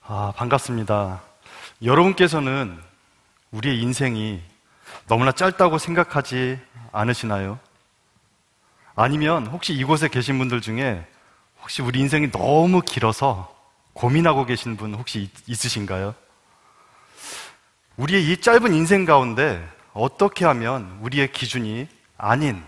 반갑습니다. 여러분께서는 우리의 인생이 너무나 짧다고 생각하지 않으시나요? 아니면 혹시 이곳에 계신 분들 중에 혹시 우리 인생이 너무 길어서 고민하고 계신 분 혹시 있으신가요? 우리의 이 짧은 인생 가운데 어떻게 하면 우리의 기준이 아닌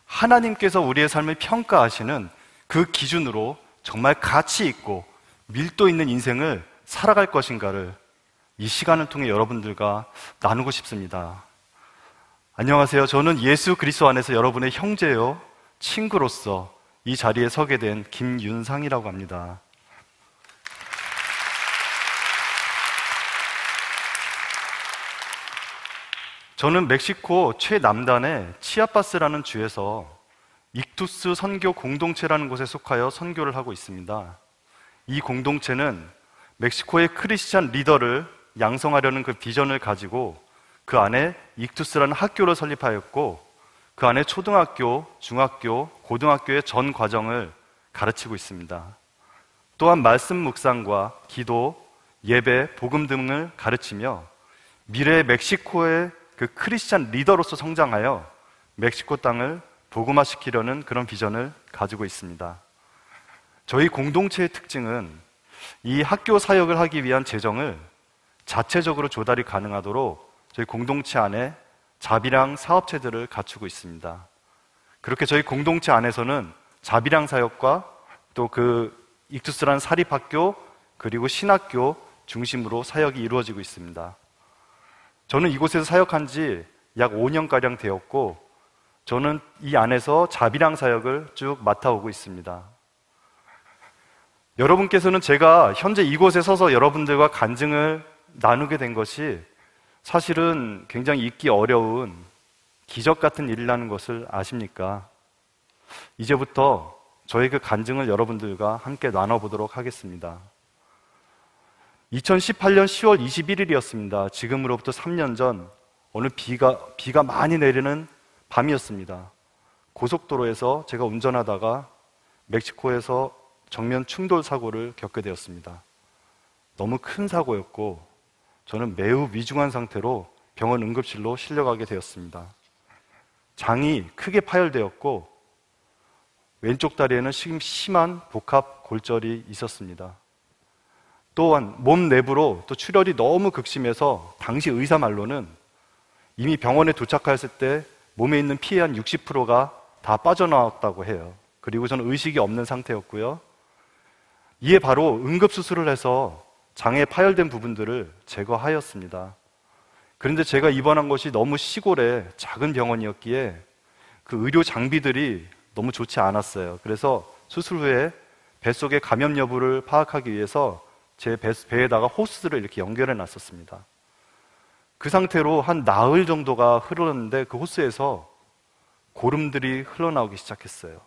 하나님께서 우리의 삶을 평가하시는 그 기준으로 정말 가치 있고 밀도 있는 인생을 살아갈 것인가를 이 시간을 통해 여러분들과 나누고 싶습니다. 안녕하세요. 저는 예수 그리스도 안에서 여러분의 형제요, 친구로서 이 자리에 서게 된 김윤상이라고 합니다. 저는 멕시코 최남단의 치아파스라는 주에서 익투스 선교 공동체라는 곳에 속하여 선교를 하고 있습니다. 이 공동체는 멕시코의 크리스찬 리더를 양성하려는 그 비전을 가지고 그 안에 익투스라는 학교를 설립하였고 그 안에 초등학교, 중학교, 고등학교의 전 과정을 가르치고 있습니다. 또한 말씀 묵상과 기도, 예배, 복음 등을 가르치며 미래의 멕시코의 그 크리스찬 리더로서 성장하여 멕시코 땅을 복음화시키려는 그런 비전을 가지고 있습니다. 저희 공동체의 특징은 이 학교 사역을 하기 위한 재정을 자체적으로 조달이 가능하도록 저희 공동체 안에 자비랑 사업체들을 갖추고 있습니다. 그렇게 저희 공동체 안에서는 자비랑 사역과 또 그 익투스라는 사립학교 그리고 신학교 중심으로 사역이 이루어지고 있습니다. 저는 이곳에서 사역한 지 약 5년가량 되었고 저는 이 안에서 자비랑 사역을 쭉 맡아오고 있습니다. 여러분께서는 제가 현재 이곳에 서서 여러분들과 간증을 나누게 된 것이 사실은 굉장히 잊기 어려운 기적 같은 일이라는 것을 아십니까? 이제부터 저의 그 간증을 여러분들과 함께 나눠보도록 하겠습니다. 2018년 10월 21일이었습니다. 지금으로부터 3년 전 어느 비가 많이 내리는 밤이었습니다. 고속도로에서 제가 운전하다가 멕시코에서 정면 충돌 사고를 겪게 되었습니다. 너무 큰 사고였고 저는 매우 위중한 상태로 병원 응급실로 실려가게 되었습니다. 장이 크게 파열되었고 왼쪽 다리에는 심한 복합 골절이 있었습니다. 또한 몸 내부로 또 출혈이 너무 극심해서 당시 의사 말로는 이미 병원에 도착했을 때 몸에 있는 피의 한 60%가 다 빠져나왔다고 해요. 그리고 저는 의식이 없는 상태였고요. 이에 바로 응급수술을 해서 장에 파열된 부분들을 제거하였습니다. 그런데 제가 입원한 곳이 너무 시골의 작은 병원이었기에 그 의료 장비들이 너무 좋지 않았어요. 그래서 수술 후에 뱃속의 감염 여부를 파악하기 위해서 제 배에다가 호스를 이렇게 연결해 놨었습니다. 그 상태로 한 나흘 정도가 흐르는데 그 호스에서 고름들이 흘러나오기 시작했어요.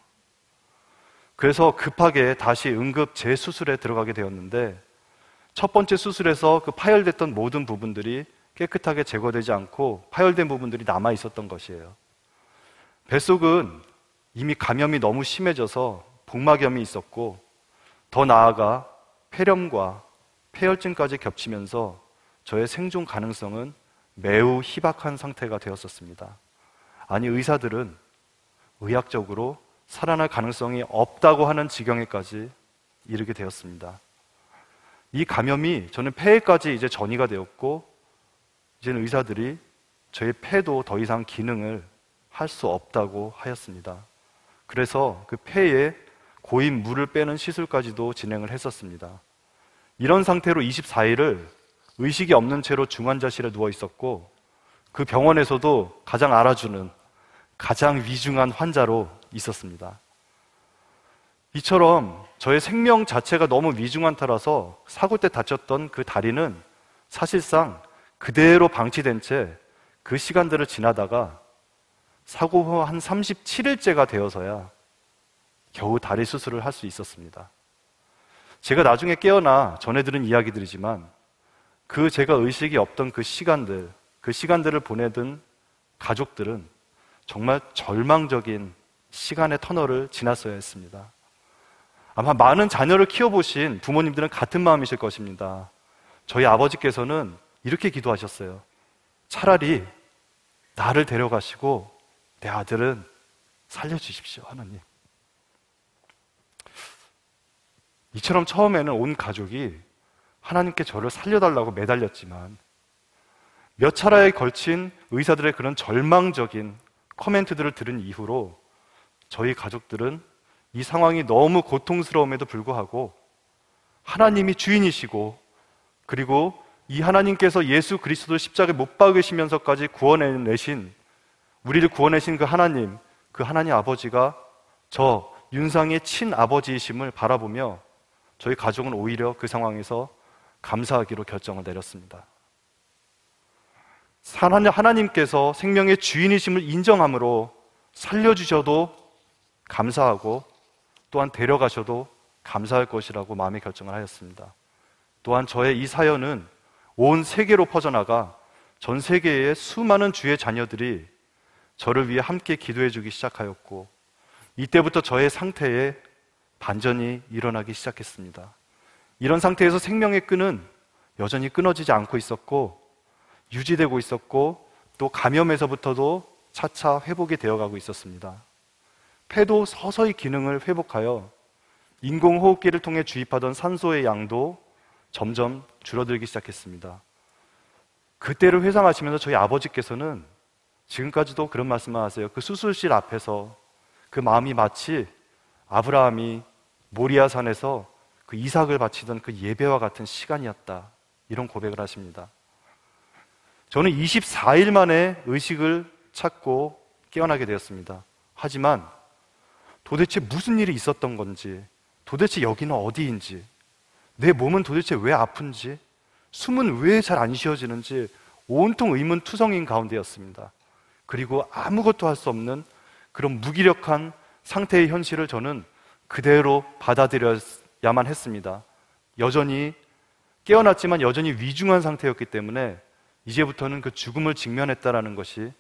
그래서 급하게 다시 응급 재수술에 들어가게 되었는데 첫 번째 수술에서 그 파열됐던 모든 부분들이 깨끗하게 제거되지 않고 파열된 부분들이 남아 있었던 것이에요. 뱃속은 이미 감염이 너무 심해져서 복막염이 있었고 더 나아가 폐렴과 폐혈증까지 겹치면서 저의 생존 가능성은 매우 희박한 상태가 되었었습니다. 아니 의사들은 의학적으로 살아날 가능성이 없다고 하는 지경에까지 이르게 되었습니다. 이 감염이 저는 폐에까지 이제 전이가 되었고 이제는 의사들이 저의 폐도 더 이상 기능을 할 수 없다고 하였습니다. 그래서 그 폐에 고인 물을 빼는 시술까지도 진행을 했었습니다. 이런 상태로 24일을 의식이 없는 채로 중환자실에 누워 있었고 그 병원에서도 가장 알아주는 가장 위중한 환자로 있었습니다. 이처럼 저의 생명 자체가 너무 위중한 터라서 사고 때 다쳤던 그 다리는 사실상 그대로 방치된 채 그 시간들을 지나다가 사고 후 한 37일째가 되어서야 겨우 다리 수술을 할 수 있었습니다. 제가 나중에 깨어나 전해 들은 이야기들이지만 그 제가 의식이 없던 그 시간들을 보내던 가족들은 정말 절망적인 시간의 터널을 지났어야 했습니다. 아마 많은 자녀를 키워보신 부모님들은 같은 마음이실 것입니다. 저희 아버지께서는 이렇게 기도하셨어요. 차라리 나를 데려가시고 내 아들은 살려주십시오, 하나님. 이처럼 처음에는 온 가족이 하나님께 저를 살려달라고 매달렸지만 몇 차례에 걸친 의사들의 그런 절망적인 코멘트들을 들은 이후로 저희 가족들은 이 상황이 너무 고통스러움에도 불구하고 하나님이 주인이시고 그리고 이 하나님께서 예수 그리스도를 십자가에 못 박으시면서까지 구원해내신, 우리를 구원해신 그 하나님 아버지가 저 윤상의 친아버지이심을 바라보며 저희 가족은 오히려 그 상황에서 감사하기로 결정을 내렸습니다. 하나님께서 생명의 주인이심을 인정함으로 살려주셔도 감사하고 또한 데려가셔도 감사할 것이라고 마음의 결정을 하였습니다. 또한 저의 이 사연은 온 세계로 퍼져나가 전 세계의 수많은 주의 자녀들이 저를 위해 함께 기도해 주기 시작하였고 이때부터 저의 상태에 반전이 일어나기 시작했습니다. 이런 상태에서 생명의 끈은 여전히 끊어지지 않고 있었고 유지되고 있었고 또 감염에서부터도 차차 회복이 되어가고 있었습니다. 폐도 서서히 기능을 회복하여 인공호흡기를 통해 주입하던 산소의 양도 점점 줄어들기 시작했습니다. 그때를 회상하시면서 저희 아버지께서는 지금까지도 그런 말씀만 하세요. 그 수술실 앞에서 그 마음이 마치 아브라함이 모리아 산에서 그 이삭을 바치던 그 예배와 같은 시간이었다, 이런 고백을 하십니다. 저는 24일 만에 의식을 찾고 깨어나게 되었습니다. 하지만 도대체 무슨 일이 있었던 건지, 도대체 여기는 어디인지, 내 몸은 도대체 왜 아픈지, 숨은 왜 잘 안 쉬어지는지 온통 의문투성인 가운데였습니다. 그리고 아무것도 할 수 없는 그런 무기력한 상태의 현실을 저는 그대로 받아들여야만 했습니다. 여전히 깨어났지만 여전히 위중한 상태였기 때문에 이제부터는 그 죽음을 직면했다라는 것이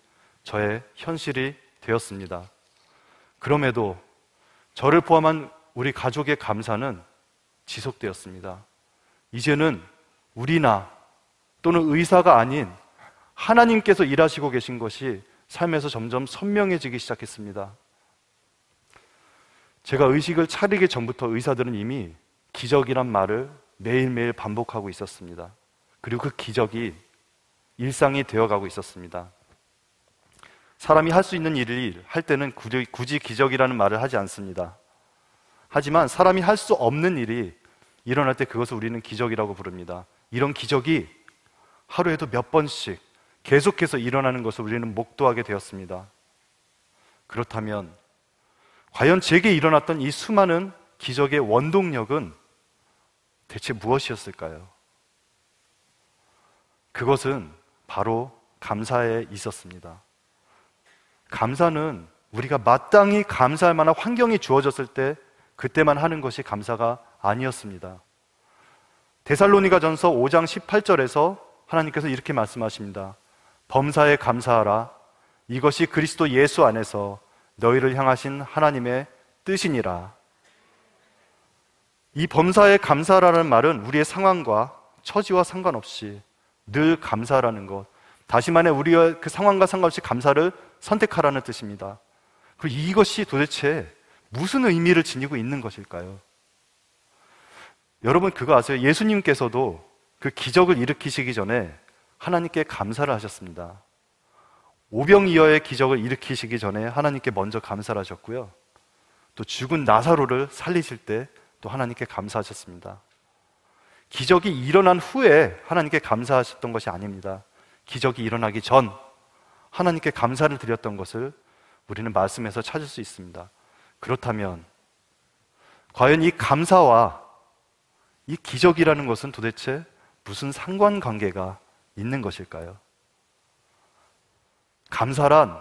저의 현실이 되었습니다. 그럼에도 저를 포함한 우리 가족의 감사는 지속되었습니다. 이제는 우리나 또는 의사가 아닌 하나님께서 일하시고 계신 것이 삶에서 점점 선명해지기 시작했습니다. 제가 의식을 차리기 전부터 의사들은 이미 기적이란 말을 매일매일 반복하고 있었습니다. 그리고 그 기적이 일상이 되어가고 있었습니다. 사람이 할 수 있는 일을 할 때는 굳이 기적이라는 말을 하지 않습니다. 하지만 사람이 할 수 없는 일이 일어날 때 그것을 우리는 기적이라고 부릅니다. 이런 기적이 하루에도 몇 번씩 계속해서 일어나는 것을 우리는 목도하게 되었습니다. 그렇다면 과연 제게 일어났던 이 수많은 기적의 원동력은 대체 무엇이었을까요? 그것은 바로 감사에 있었습니다. 감사는 우리가 마땅히 감사할 만한 환경이 주어졌을 때 그때만 하는 것이 감사가 아니었습니다. 데살로니가전서 5장 18절에서 하나님께서 이렇게 말씀하십니다. 범사에 감사하라. 이것이 그리스도 예수 안에서 너희를 향하신 하나님의 뜻이니라. 이 범사에 감사하라는 말은 우리의 상황과 처지와 상관없이 늘 감사하라는 것, 다시 말해 우리의 그 상황과 상관없이 감사를 선택하라는 뜻입니다. 그리고 이것이 도대체 무슨 의미를 지니고 있는 것일까요? 여러분 그거 아세요? 예수님께서도 그 기적을 일으키시기 전에 하나님께 감사를 하셨습니다. 오병이어의 기적을 일으키시기 전에 하나님께 먼저 감사를 하셨고요. 또 죽은 나사로를 살리실 때 또 하나님께 감사하셨습니다. 기적이 일어난 후에 하나님께 감사하셨던 것이 아닙니다. 기적이 일어나기 전 하나님께 감사를 드렸던 것을 우리는 말씀에서 찾을 수 있습니다. 그렇다면 과연 이 감사와 이 기적이라는 것은 도대체 무슨 상관관계가 있는 것일까요? 감사란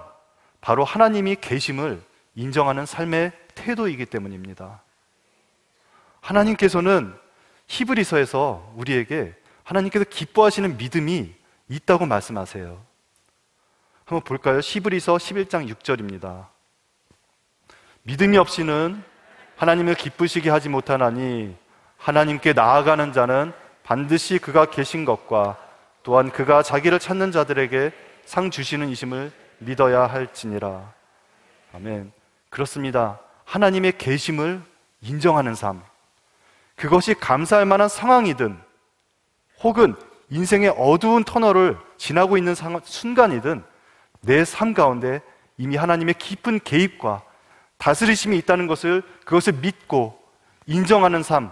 바로 하나님이 계심을 인정하는 삶의 태도이기 때문입니다. 하나님께서는 히브리서에서 우리에게 하나님께서 기뻐하시는 믿음이 있다고 말씀하세요. 한번 볼까요? 히브리서 11장 6절입니다. 믿음이 없이는 하나님을 기쁘시게 하지 못하나니 하나님께 나아가는 자는 반드시 그가 계신 것과 또한 그가 자기를 찾는 자들에게 상 주시는 이심을 믿어야 할지니라. 아멘. 그렇습니다. 하나님의 계심을 인정하는 삶, 그것이 감사할 만한 상황이든 혹은 인생의 어두운 터널을 지나고 있는 순간이든 내 삶 가운데 이미 하나님의 깊은 개입과 다스리심이 있다는 것을, 그것을 믿고 인정하는 삶,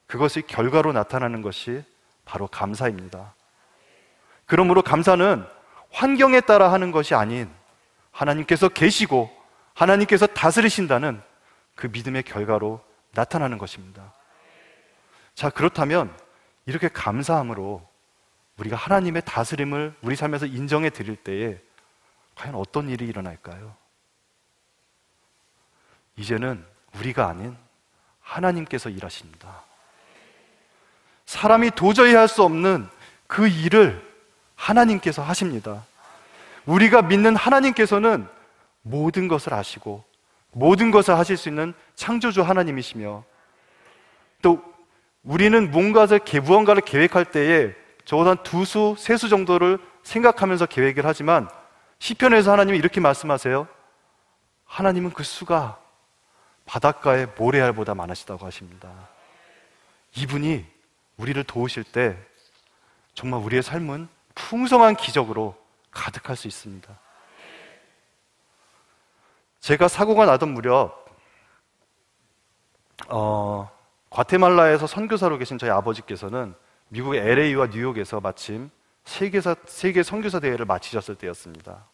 그것이 결과로 나타나는 것이 바로 감사입니다. 그러므로 감사는 환경에 따라 하는 것이 아닌 하나님께서 계시고 하나님께서 다스리신다는 그 믿음의 결과로 나타나는 것입니다. 자, 그렇다면 이렇게 감사함으로 우리가 하나님의 다스림을 우리 삶에서 인정해 드릴 때에 과연 어떤 일이 일어날까요? 이제는 우리가 아닌 하나님께서 일하십니다. 사람이 도저히 할 수 없는 그 일을 하나님께서 하십니다. 우리가 믿는 하나님께서는 모든 것을 아시고 모든 것을 하실 수 있는 창조주 하나님이시며, 또 우리는 무언가를 계획할 때에 적어도 한 2수, 3수 정도를 생각하면서 계획을 하지만 시편에서 하나님이 이렇게 말씀하세요. 하나님은 그 수가 바닷가의 모래알보다 많으시다고 하십니다. 이분이 우리를 도우실 때 정말 우리의 삶은 풍성한 기적으로 가득할 수 있습니다. 제가 사고가 나던 무렵 과테말라에서 선교사로 계신 저희 아버지께서는 미국의 LA와 뉴욕에서 마침 세계 선교사 대회를 마치셨을 때였습니다.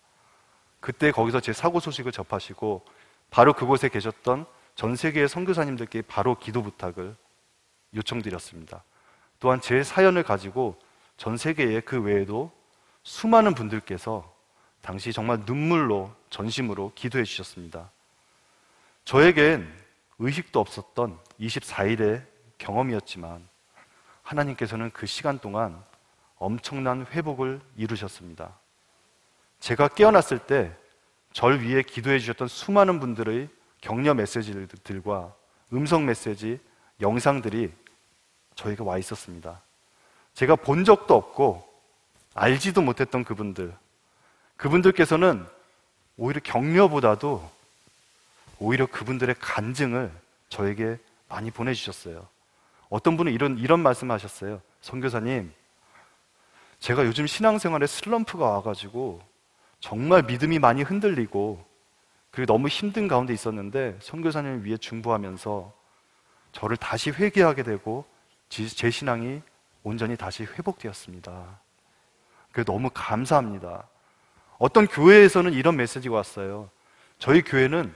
그때 거기서 제 사고 소식을 접하시고 바로 그곳에 계셨던 전 세계의 선교사님들께 바로 기도 부탁을 요청드렸습니다. 또한 제 사연을 가지고 전 세계에 그 외에도 수많은 분들께서 당시 정말 눈물로, 전심으로 기도해 주셨습니다. 저에겐 의식도 없었던 24일의 경험이었지만 하나님께서는 그 시간 동안 엄청난 회복을 이루셨습니다. 제가 깨어났을 때 절 위에 기도해 주셨던 수많은 분들의 격려 메시지들과 음성 메시지, 영상들이 저에게 와 있었습니다. 제가 본 적도 없고 알지도 못했던 그분들께서는 오히려 격려보다도 오히려 그분들의 간증을 저에게 많이 보내주셨어요. 어떤 분은 이런 말씀하셨어요. 선교사님, 제가 요즘 신앙생활에 슬럼프가 와가지고 정말 믿음이 많이 흔들리고 그리고 너무 힘든 가운데 있었는데 선교사님을 위해 중보하면서 저를 다시 회개하게 되고 제 신앙이 온전히 다시 회복되었습니다. 그래서 너무 감사합니다. 어떤 교회에서는 이런 메시지가 왔어요. 저희 교회는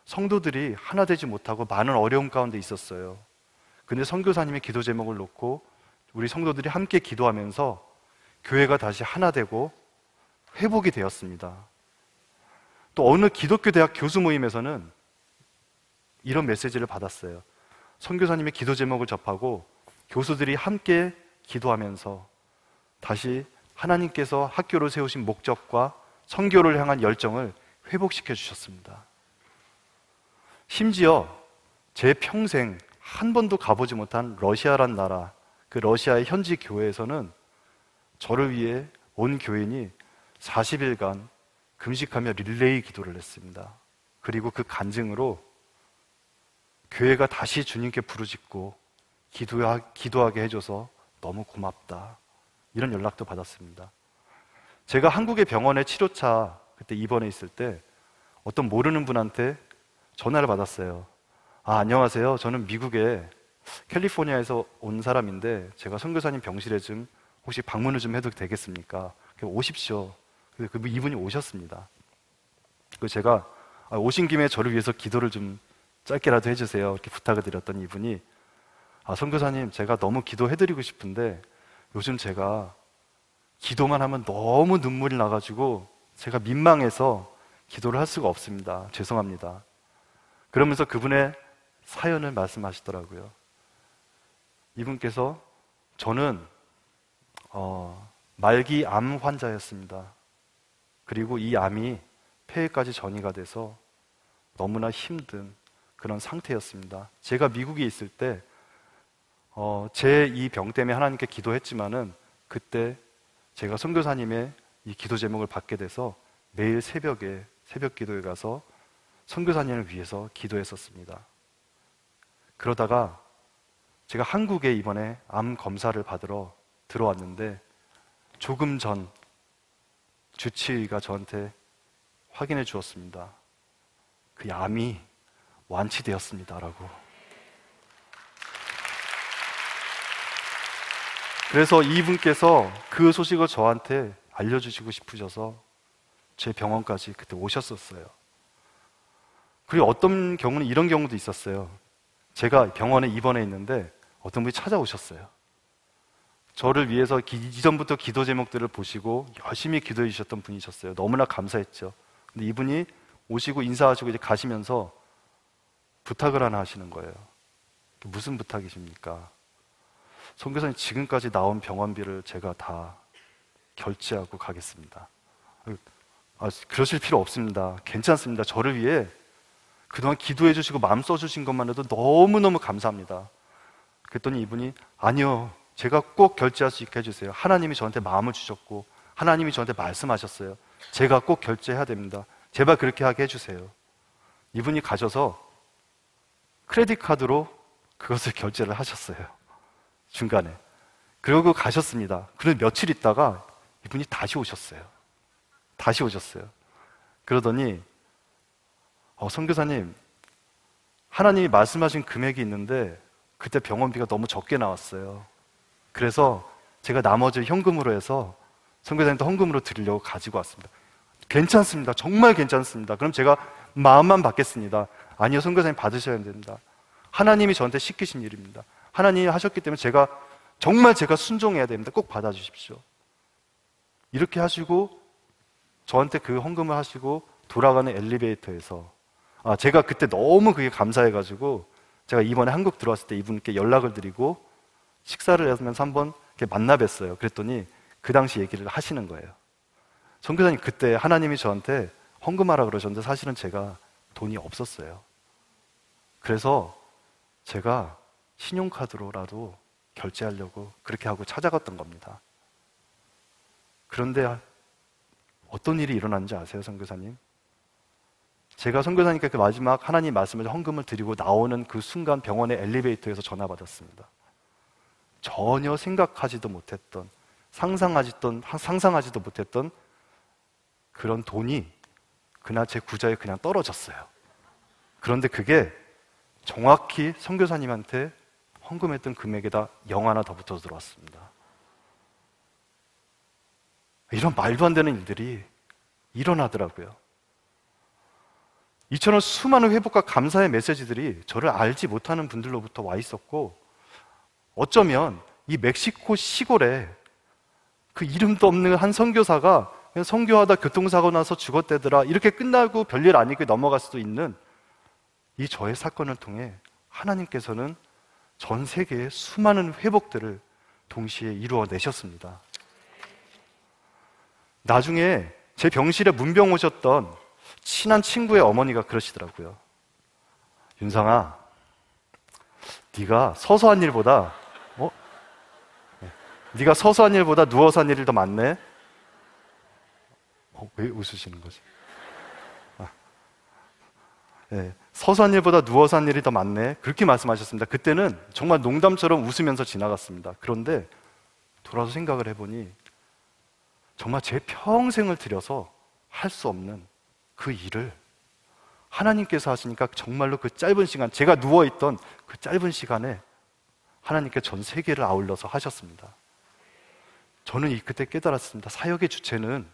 성도들이 하나 되지 못하고 많은 어려움 가운데 있었어요. 근데 선교사님의 기도 제목을 놓고 우리 성도들이 함께 기도하면서 교회가 다시 하나 되고 회복이 되었습니다. 또 어느 기독교 대학 교수 모임에서는 이런 메시지를 받았어요. 선교사님의 기도 제목을 접하고 교수들이 함께 기도하면서 다시 하나님께서 학교를 세우신 목적과 선교를 향한 열정을 회복시켜 주셨습니다. 심지어 제 평생 한 번도 가보지 못한 러시아란 나라, 그 러시아의 현지 교회에서는 저를 위해 온 교인이 40일간 금식하며 릴레이 기도를 했습니다. 그리고 그 간증으로 교회가 다시 주님께 부르짖고 기도하게 해줘서 너무 고맙다, 이런 연락도 받았습니다. 제가 한국의 병원에 치료차 그때 입원해 있을 때 어떤 모르는 분한테 전화를 받았어요. 안녕하세요. 저는 미국의 캘리포니아에서 온 사람인데 제가 선교사님 병실에 좀 혹시 방문을 좀 해도 되겠습니까? 오십시오. 그래서 이분이 오셨습니다. 그래서 제가 오신 김에 저를 위해서 기도를 좀 짧게라도 해주세요, 이렇게 부탁을 드렸더니 이분이 선교사님, 제가 너무 기도해드리고 싶은데 요즘 제가 기도만 하면 너무 눈물이 나가지고 제가 민망해서 기도를 할 수가 없습니다. 죄송합니다. 그러면서 그분의 사연을 말씀하시더라고요. 이분께서 저는 말기 암 환자였습니다. 그리고 이 암이 폐에까지 전이가 돼서 너무나 힘든 그런 상태였습니다. 제가 미국에 있을 때 제 이 병 때문에 하나님께 기도했지만은 그때 제가 선교사님의 이 기도 제목을 받게 돼서 매일 새벽에 새벽 기도에 가서 선교사님을 위해서 기도했었습니다. 그러다가 제가 한국에 이번에 암 검사를 받으러 들어왔는데 조금 전 주치의가 저한테 확인해 주었습니다. 그 암이 완치되었습니다라고. 그래서 이분께서 그 소식을 저한테 알려주시고 싶으셔서 제 병원까지 그때 오셨었어요. 그리고 어떤 경우는 이런 경우도 있었어요. 제가 병원에 입원해 있는데 어떤 분이 찾아오셨어요. 저를 위해서 이전부터 기도 제목들을 보시고 열심히 기도해 주셨던 분이셨어요. 너무나 감사했죠. 근데 이분이 오시고 인사하시고 이제 가시면서 부탁을 하나 하시는 거예요. 무슨 부탁이십니까? 선교사님, 지금까지 나온 병원비를 제가 다 결제하고 가겠습니다. 그러실 필요 없습니다. 괜찮습니다. 저를 위해 그동안 기도해 주시고 마음 써주신 것만 해도 너무너무 감사합니다. 그랬더니 이분이 아니요, 제가 꼭 결제할 수 있게 해주세요. 하나님이 저한테 마음을 주셨고 하나님이 저한테 말씀하셨어요. 제가 꼭 결제해야 됩니다. 제발 그렇게 하게 해주세요. 이분이 가셔서 크레딧 카드로 그것을 결제를 하셨어요. 중간에. 그러고 가셨습니다. 그리고 며칠 있다가 이분이 다시 오셨어요. 다시 오셨어요. 그러더니 선교사님, 하나님이 말씀하신 금액이 있는데 그때 병원비가 너무 적게 나왔어요. 그래서 제가 나머지 현금으로 해서 선교사님도 헌금으로 드리려고 가지고 왔습니다. 괜찮습니다. 정말 괜찮습니다. 그럼 제가 마음만 받겠습니다. 아니요, 선교사님 받으셔야 됩니다. 하나님이 저한테 시키신 일입니다. 하나님이 하셨기 때문에 정말 제가 순종해야 됩니다. 꼭 받아주십시오. 이렇게 하시고 저한테 그 헌금을 하시고 돌아가는 엘리베이터에서 제가 그때 너무 그게 감사해가지고 제가 이번에 한국 들어왔을 때 이분께 연락을 드리고 식사를 하면서 한번 이렇게 만나 뵀어요. 그랬더니 그 당시 얘기를 하시는 거예요. 선교사님, 그때 하나님이 저한테 헌금하라 그러셨는데 사실은 제가 돈이 없었어요. 그래서 제가 신용카드로라도 결제하려고 그렇게 하고 찾아갔던 겁니다. 그런데 어떤 일이 일어났는지 아세요, 선교사님? 제가 선교사님께 그 마지막 하나님 말씀을 헌금을 드리고 나오는 그 순간 병원의 엘리베이터에서 전화 받았습니다. 전혀 생각하지도 못했던, 상상하지도 못했던 그런 돈이 그날 제 구좌에 그냥 떨어졌어요. 그런데 그게 정확히 선교사님한테 헌금했던 금액에다 0 하나 더 붙어서 들어왔습니다. 이런 말도 안 되는 일들이 일어나더라고요. 이처럼 수많은 회복과 감사의 메시지들이 저를 알지 못하는 분들로부터 와 있었고, 어쩌면 이 멕시코 시골에 그 이름도 없는 한 선교사가 그냥 선교하다 교통사고 나서 죽었대더라, 이렇게 끝나고 별일 아니게 넘어갈 수도 있는 이 저의 사건을 통해 하나님께서는 전 세계의 수많은 회복들을 동시에 이루어내셨습니다. 나중에 제 병실에 문병 오셨던 친한 친구의 어머니가 그러시더라고요. 윤상아, 네가 서서 한 일보다 누워서 한 일이 더 많네. 왜 웃으시는 거지? 서서 한 일보다 누워서 한 일이 더 많네. 그렇게 말씀하셨습니다. 그때는 정말 농담처럼 웃으면서 지나갔습니다. 그런데 돌아서 생각을 해보니 정말 제 평생을 들여서 할 수 없는 그 일을 하나님께서 하시니까 정말로 그 짧은 시간, 제가 누워있던 그 짧은 시간에 하나님께 전 세계를 아울러서 하셨습니다. 저는 그때 깨달았습니다. 사역의 주체는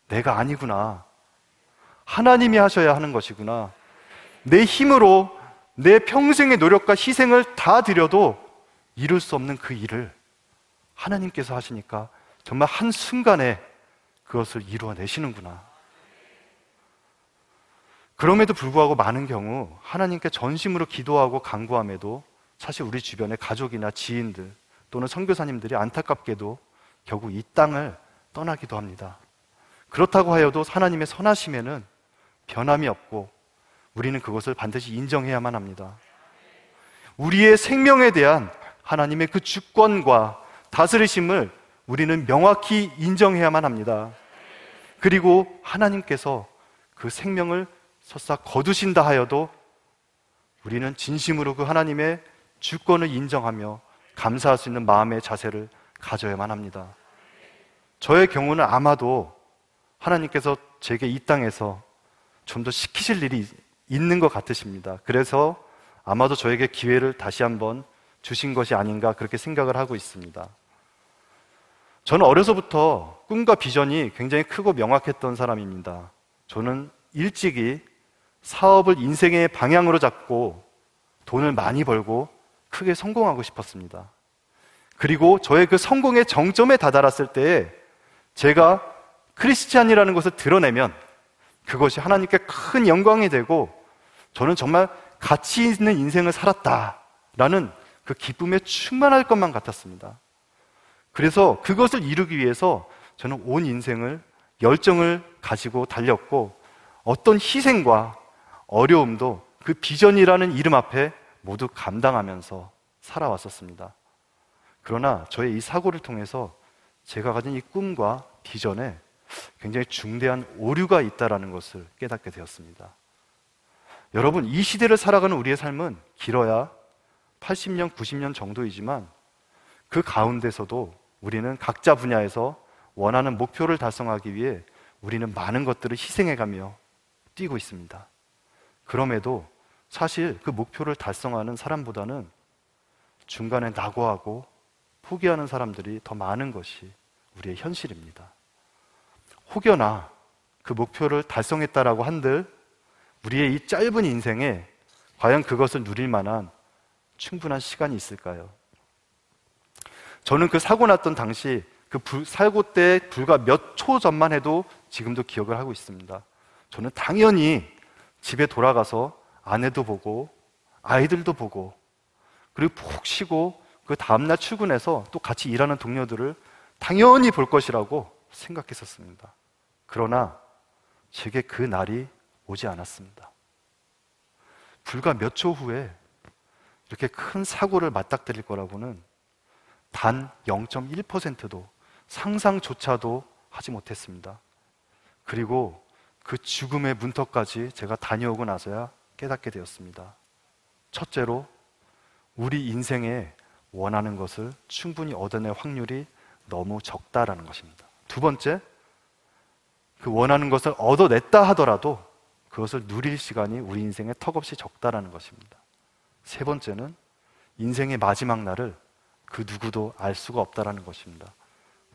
내가 아니구나. 하나님이 하셔야 하는 것이구나. 내 힘으로 내 평생의 노력과 희생을 다 드려도 이룰 수 없는 그 일을 하나님께서 하시니까 정말 한순간에 그것을 이루어내시는구나. 그럼에도 불구하고 많은 경우 하나님께 전심으로 기도하고 간구함에도 사실 우리 주변의 가족이나 지인들 또는 선교사님들이 안타깝게도 결국 이 땅을 떠나기도 합니다. 그렇다고 하여도 하나님의 선하심에는 변함이 없고 우리는 그것을 반드시 인정해야만 합니다. 우리의 생명에 대한 하나님의 그 주권과 다스리심을 우리는 명확히 인정해야만 합니다. 그리고 하나님께서 그 생명을 설사 거두신다 하여도 우리는 진심으로 그 하나님의 주권을 인정하며 감사할 수 있는 마음의 자세를 가져야만 합니다. 저의 경우는 아마도 하나님께서 제게 이 땅에서 좀 더 시키실 일이 있는 것 같으십니다. 그래서 아마도 저에게 기회를 다시 한번 주신 것이 아닌가 그렇게 생각을 하고 있습니다. 저는 어려서부터 꿈과 비전이 굉장히 크고 명확했던 사람입니다. 저는 일찍이 사업을 인생의 방향으로 잡고 돈을 많이 벌고 크게 성공하고 싶었습니다. 그리고 저의 그 성공의 정점에 다다랐을 때에 제가 크리스찬이라는 것을 드러내면 그것이 하나님께 큰 영광이 되고 저는 정말 가치 있는 인생을 살았다라는 그 기쁨에 충만할 것만 같았습니다. 그래서 그것을 이루기 위해서 저는 온 인생을 열정을 가지고 달렸고 어떤 희생과 어려움도 그 비전이라는 이름 앞에 모두 감당하면서 살아왔었습니다. 그러나 저의 이 사고를 통해서 제가 가진 이 꿈과 비전에 굉장히 중대한 오류가 있다는 것을 깨닫게 되었습니다. 여러분, 이 시대를 살아가는 우리의 삶은 길어야 80년, 90년 정도이지만 그 가운데서도 우리는 각자 분야에서 원하는 목표를 달성하기 위해 우리는 많은 것들을 희생해가며 뛰고 있습니다. 그럼에도 사실 그 목표를 달성하는 사람보다는 중간에 낙오하고 포기하는 사람들이 더 많은 것이 우리의 현실입니다. 혹여나 그 목표를 달성했다라고 한들 우리의 이 짧은 인생에 과연 그것을 누릴 만한 충분한 시간이 있을까요? 저는 그 사고 났던 당시 그 사고 때 불과 몇 초 전만 해도 지금도 기억을 하고 있습니다. 저는 당연히 집에 돌아가서 아내도 보고 아이들도 보고 그리고 푹 쉬고 그 다음날 출근해서 또 같이 일하는 동료들을 당연히 볼 것이라고 생각했었습니다. 그러나 제게 그 날이 오지 않았습니다. 불과 몇 초 후에 이렇게 큰 사고를 맞닥뜨릴 거라고는 단 0.1%도 상상조차도 하지 못했습니다. 그리고 그 죽음의 문턱까지 제가 다녀오고 나서야 깨닫게 되었습니다. 첫째로, 우리 인생에 원하는 것을 충분히 얻어낼 확률이 너무 적다라는 것입니다. 두 번째, 그 원하는 것을 얻어냈다 하더라도 그것을 누릴 시간이 우리 인생에 턱없이 적다라는 것입니다. 세 번째는 인생의 마지막 날을 그 누구도 알 수가 없다라는 것입니다.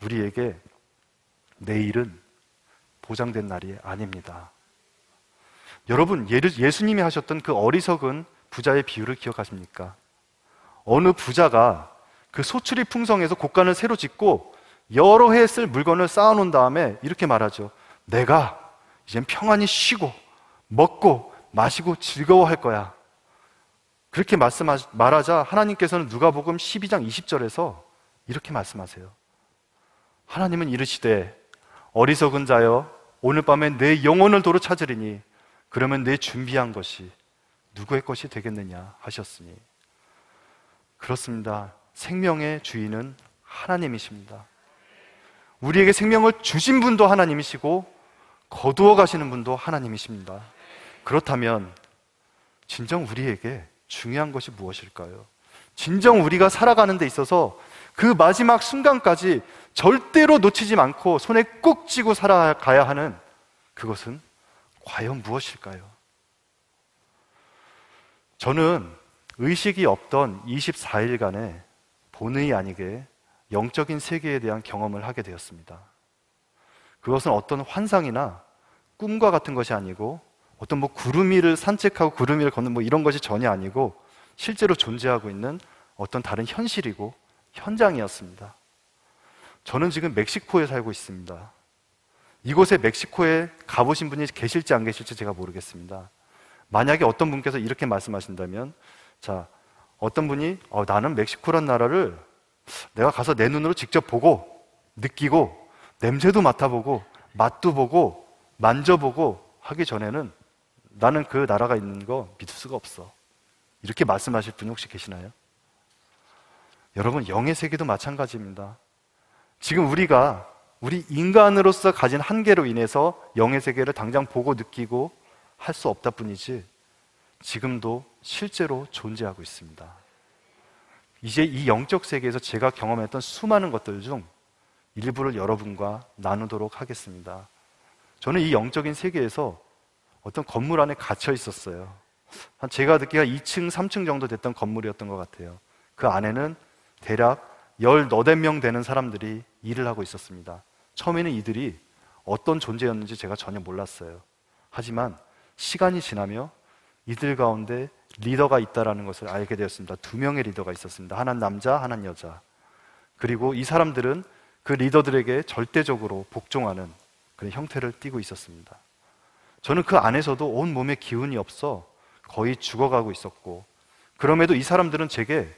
우리에게 내일은 보장된 날이 아닙니다. 여러분, 예수님이 하셨던 그 어리석은 부자의 비유를 기억하십니까? 어느 부자가 그 소출이 풍성해서 곳간을 새로 짓고 여러 해 쓸 물건을 쌓아놓은 다음에 이렇게 말하죠. 내가 이젠 평안히 쉬고 먹고 마시고 즐거워할 거야. 그렇게 말하자 하나님께서는 누가복음 12장 20절에서 이렇게 말씀하세요. 하나님은 이르시되 어리석은 자여 오늘 밤에 내 영혼을 도로 찾으리니 그러면 내 준비한 것이 누구의 것이 되겠느냐 하셨으니. 그렇습니다. 생명의 주인은 하나님이십니다. 우리에게 생명을 주신 분도 하나님이시고 거두어 가시는 분도 하나님이십니다. 그렇다면 진정 우리에게 중요한 것이 무엇일까요? 진정 우리가 살아가는 데 있어서 그 마지막 순간까지 절대로 놓치지 않고 손에 꼭 쥐고 살아가야 하는 그것은 과연 무엇일까요? 저는 의식이 없던 24일간의 본의 아니게 영적인 세계에 대한 경험을 하게 되었습니다. 그것은 어떤 환상이나 꿈과 같은 것이 아니고 어떤 구름 위를 산책하고 구름 위를 걷는 이런 것이 전혀 아니고 실제로 존재하고 있는 어떤 다른 현실이고 현장이었습니다. 저는 지금 멕시코에 살고 있습니다. 이곳에 멕시코에 가보신 분이 계실지 안 계실지 제가 모르겠습니다. 만약에 어떤 분께서 이렇게 말씀하신다면, 자, 어떤 분이 나는 멕시코란 나라를 내가 가서 내 눈으로 직접 보고 느끼고 냄새도 맡아보고 맛도 보고 만져보고 하기 전에는 나는 그 나라가 있는 거 믿을 수가 없어. 이렇게 말씀하실 분이 혹시 계시나요? 여러분, 영의 세계도 마찬가지입니다. 지금 우리 인간으로서 가진 한계로 인해서 영의 세계를 당장 보고 느끼고 할 수 없다 뿐이지 지금도 실제로 존재하고 있습니다. 이제 이 영적 세계에서 제가 경험했던 수많은 것들 중 일부를 여러분과 나누도록 하겠습니다. 저는 이 영적인 세계에서 어떤 건물 안에 갇혀 있었어요. 제가 듣기가 2층, 3층 정도 됐던 건물이었던 것 같아요. 그 안에는 대략 18명 되는 사람들이 일을 하고 있었습니다. 처음에는 이들이 어떤 존재였는지 제가 전혀 몰랐어요. 하지만 시간이 지나며 이들 가운데 리더가 있다는 것을 알게 되었습니다. 2명의 리더가 있었습니다. 하나는 남자, 하나는 여자. 그리고 이 사람들은 그 리더들에게 절대적으로 복종하는 그런 형태를 띠고 있었습니다. 저는 그 안에서도 온 몸에 기운이 없어 거의 죽어가고 있었고, 그럼에도 이 사람들은 제게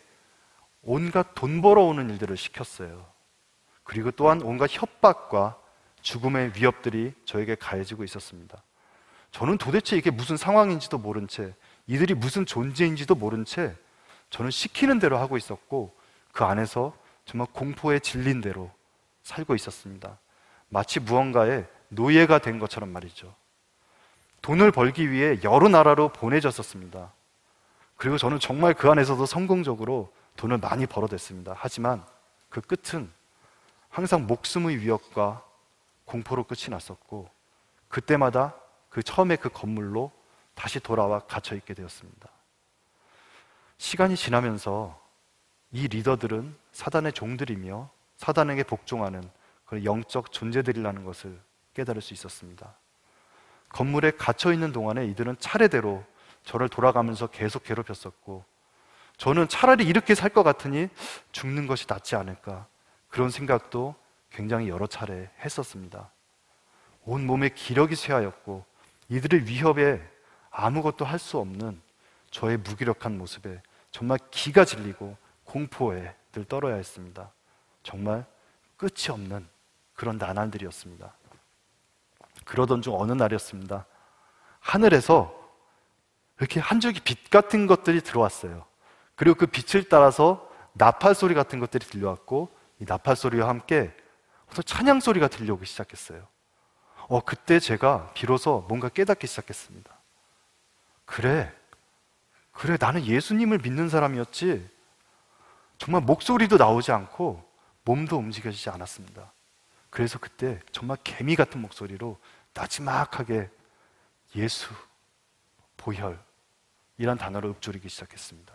온갖 돈 벌어오는 일들을 시켰어요. 그리고 또한 온갖 협박과 죽음의 위협들이 저에게 가해지고 있었습니다. 저는 도대체 이게 무슨 상황인지도 모른 채, 이들이 무슨 존재인지도 모른 채 저는 시키는 대로 하고 있었고, 그 안에서 정말 공포에 질린 대로 살고 있었습니다. 마치 무언가의 노예가 된 것처럼 말이죠. 돈을 벌기 위해 여러 나라로 보내졌었습니다. 그리고 저는 정말 그 안에서도 성공적으로 돈을 많이 벌어댔습니다. 하지만 그 끝은 항상 목숨의 위협과 공포로 끝이 났었고, 그때마다 처음에 그 건물로 다시 돌아와 갇혀있게 되었습니다. 시간이 지나면서 이 리더들은 사단의 종들이며 사단에게 복종하는 그런 영적 존재들이라는 것을 깨달을 수 있었습니다. 건물에 갇혀있는 동안에 이들은 차례대로 저를 돌아가면서 계속 괴롭혔었고, 저는 차라리 이렇게 살 것 같으니 죽는 것이 낫지 않을까, 그런 생각도 굉장히 여러 차례 했었습니다. 온 몸에 기력이 쇠하였고, 이들의 위협에 아무것도 할 수 없는 저의 무기력한 모습에 정말 기가 질리고 공포에 늘 떨어야 했습니다. 정말 끝이 없는 그런 나날들이었습니다. 그러던 중 어느 날이었습니다. 하늘에서 이렇게 한 줄기 빛 같은 것들이 들어왔어요. 그리고 그 빛을 따라서 나팔 소리 같은 것들이 들려왔고, 이 나팔 소리와 함께 어떤 찬양 소리가 들려오기 시작했어요. 그때 제가 비로소 뭔가 깨닫기 시작했습니다. 그래, 나는 예수님을 믿는 사람이었지, 정말 목소리도 나오지 않고 몸도 움직여지지 않았습니다. 그래서 그때 정말 개미 같은 목소리로 나지막하게 예수, 보혈이란 단어를 읊조리기 시작했습니다.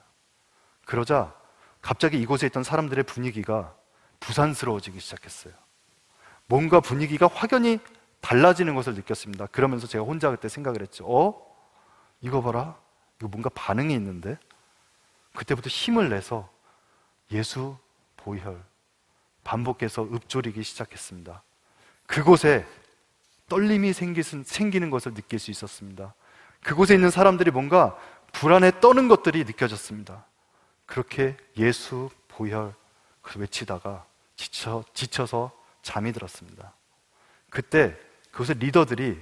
그러자 갑자기 이곳에 있던 사람들의 분위기가 부산스러워지기 시작했어요. 뭔가 분위기가 확연히 달라지는 것을 느꼈습니다. 그러면서 제가 혼자 그때 생각을 했죠. 이거 봐라, 이거 뭔가 반응이 있는데? 그때부터 힘을 내서 예수, 보혈 반복해서 읊조리기 시작했습니다. 그곳에 떨림이 생기는 것을 느낄 수 있었습니다. 그곳에 있는 사람들이 뭔가 불안에 떠는 것들이 느껴졌습니다. 그렇게 예수, 보혈 외치다가 지쳐서 잠이 들었습니다. 그때 그곳의 리더들이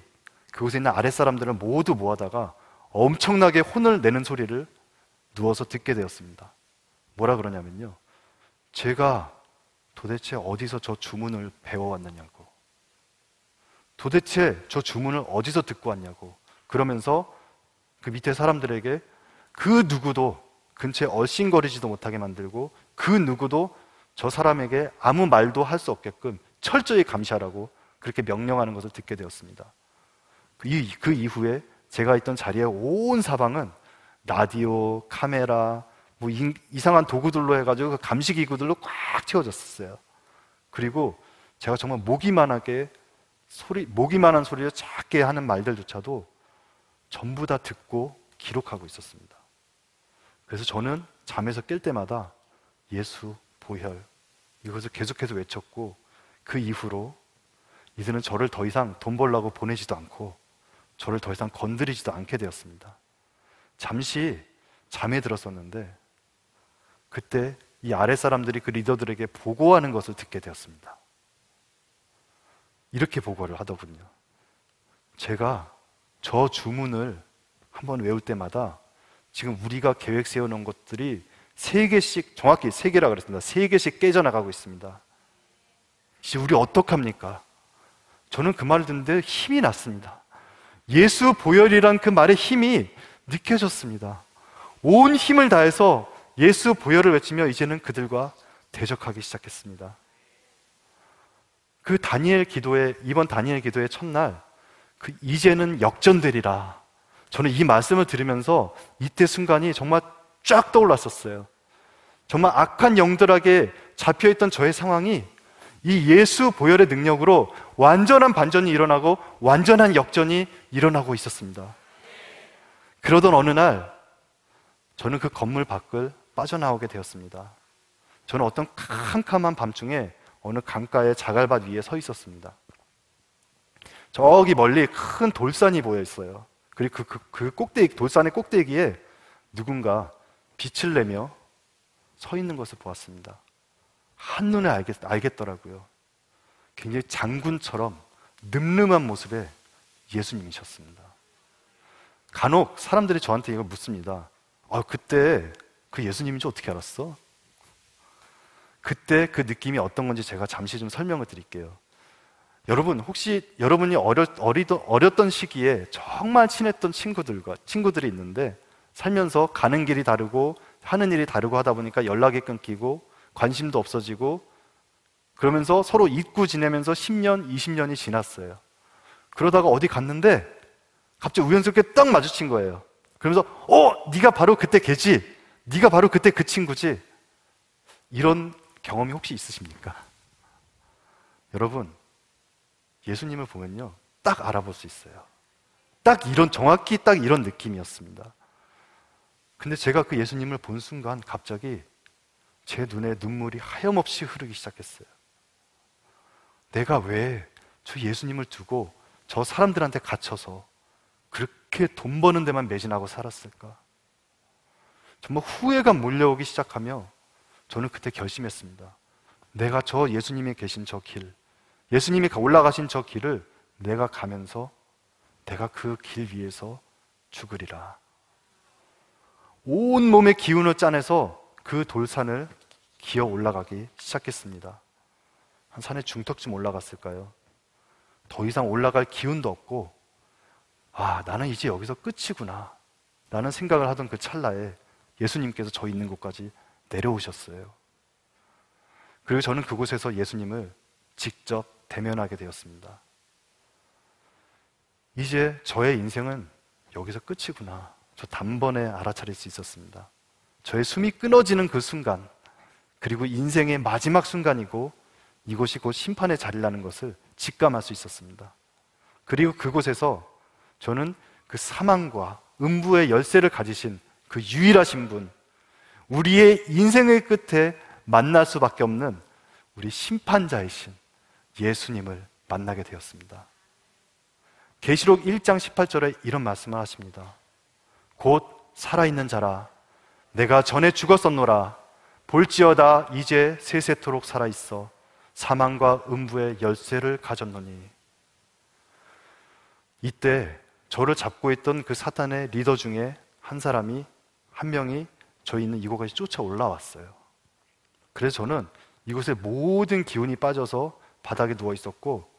그곳에 있는 아랫사람들을 모두 모아다가 엄청나게 혼을 내는 소리를 누워서 듣게 되었습니다. 뭐라 그러냐면요, 제가 도대체 어디서 저 주문을 배워왔느냐고, 도대체 저 주문을 어디서 듣고 왔냐고, 그러면서 그 밑에 사람들에게 그 누구도 근처에 얼씬거리지도 못하게 만들고, 그 누구도 저 사람에게 아무 말도 할 수 없게끔 철저히 감시하라고 그렇게 명령하는 것을 듣게 되었습니다. 그 이후에 제가 있던 자리에 온 사방은 라디오, 카메라, 이상한 도구들로 해가지고 그 감시기구들로 꽉 채워졌었어요. 그리고 제가 정말 모기만한 소리를 작게 하는 말들조차도 전부 다 듣고 기록하고 있었습니다. 그래서 저는 잠에서 깰 때마다 예수, 보혈 이것을 계속해서 외쳤고, 그 이후로 이들은 저를 더 이상 돈 벌라고 보내지도 않고 저를 더 이상 건드리지도 않게 되었습니다. 잠시 잠에 들었었는데 그때 이 아랫사람들이 그 리더들에게 보고하는 것을 듣게 되었습니다. 이렇게 보고를 하더군요. 제가 저 주문을 한번 외울 때마다 지금 우리가 계획 세워놓은 것들이 3개씩, 정확히 3개라 그랬습니다. 3개씩 깨져나가고 있습니다. 이제 우리 어떡합니까? 저는 그 말을 듣는데 힘이 났습니다. 예수 보혈이란 그 말의 힘이 느껴졌습니다. 온 힘을 다해서 예수 보혈을 외치며 이제는 그들과 대적하기 시작했습니다. 그 이번 다니엘 기도의 첫날, 그 이제는 역전되리라. 저는 이 말씀을 들으면서 이때 순간이 정말 쫙 떠올랐었어요. 정말 악한 영들에게 잡혀있던 저의 상황이 이 예수 보혈의 능력으로 완전한 반전이 일어나고 완전한 역전이 일어나고 있었습니다. 그러던 어느 날 저는 그 건물 밖을 빠져나오게 되었습니다. 저는 어떤 캄캄한 밤중에 어느 강가의 자갈밭 위에 서 있었습니다. 저기 멀리 큰 돌산이 보여 있어요. 그리고 그 꼭대기, 돌산의 꼭대기에 누군가 빛을 내며 서 있는 것을 보았습니다. 한눈에 알겠더라고요. 굉장히 장군처럼 늠름한 모습의 예수님이셨습니다. 간혹 사람들이 저한테 이걸 묻습니다. 그때 그 예수님인지 어떻게 알았어? 그때 그 느낌이 어떤 건지 제가 잠시 좀 설명을 드릴게요. 여러분, 혹시 여러분이 어렸던 시기에 정말 친했던 친구들이 있는데 살면서 가는 길이 다르고 하는 일이 다르고 하다 보니까 연락이 끊기고 관심도 없어지고 그러면서 서로 잊고 지내면서 10년, 20년이 지났어요. 그러다가 어디 갔는데 갑자기 우연스럽게 딱 마주친 거예요. 그러면서 네가 바로 그때 걔지? 네가 바로 그때 그 친구지? 이런 경험이 혹시 있으십니까? 여러분, 예수님을 보면요 딱 알아볼 수 있어요. 정확히 딱 이런 느낌이었습니다. 근데 제가 그 예수님을 본 순간 갑자기 제 눈에 눈물이 하염없이 흐르기 시작했어요. 내가 왜 저 예수님을 두고 저 사람들한테 갇혀서 그렇게 돈 버는 데만 매진하고 살았을까? 정말 후회가 몰려오기 시작하며 저는 그때 결심했습니다. 내가 저 예수님이 계신 저 길, 예수님이 올라가신 저 길을 내가 가면서 내가 그 길 위에서 죽으리라. 온몸의 기운을 짜내서 그 돌산을 기어 올라가기 시작했습니다. 한 산의 중턱쯤 올라갔을까요? 더 이상 올라갈 기운도 없고 나는 이제 여기서 끝이구나 라는 생각을 하던 그 찰나에 예수님께서 저 있는 곳까지 내려오셨어요. 그리고 저는 그곳에서 예수님을 직접 대면하게 되었습니다. 이제 저의 인생은 여기서 끝이구나, 저 단번에 알아차릴 수 있었습니다. 저의 숨이 끊어지는 그 순간, 그리고 인생의 마지막 순간이고 이곳이 곧 심판의 자리라는 것을 직감할 수 있었습니다. 그리고 그곳에서 저는 그 사망과 음부의 열쇠를 가지신 그 유일하신 분, 우리의 인생의 끝에 만날 수밖에 없는 우리 심판자이신 예수님을 만나게 되었습니다. 계시록 1장 18절에 이런 말씀을 하십니다. 곧 살아있는 자라, 내가 전에 죽었었노라. 볼지어다 이제 세세토록 살아있어 사망과 음부의 열쇠를 가졌노니. 이때 저를 잡고 있던 그 사탄의 리더 중에 한 명이 저희 있는 이곳까지 쫓아 올라왔어요. 그래서 저는 이곳에 모든 기운이 빠져서 바닥에 누워 있었고,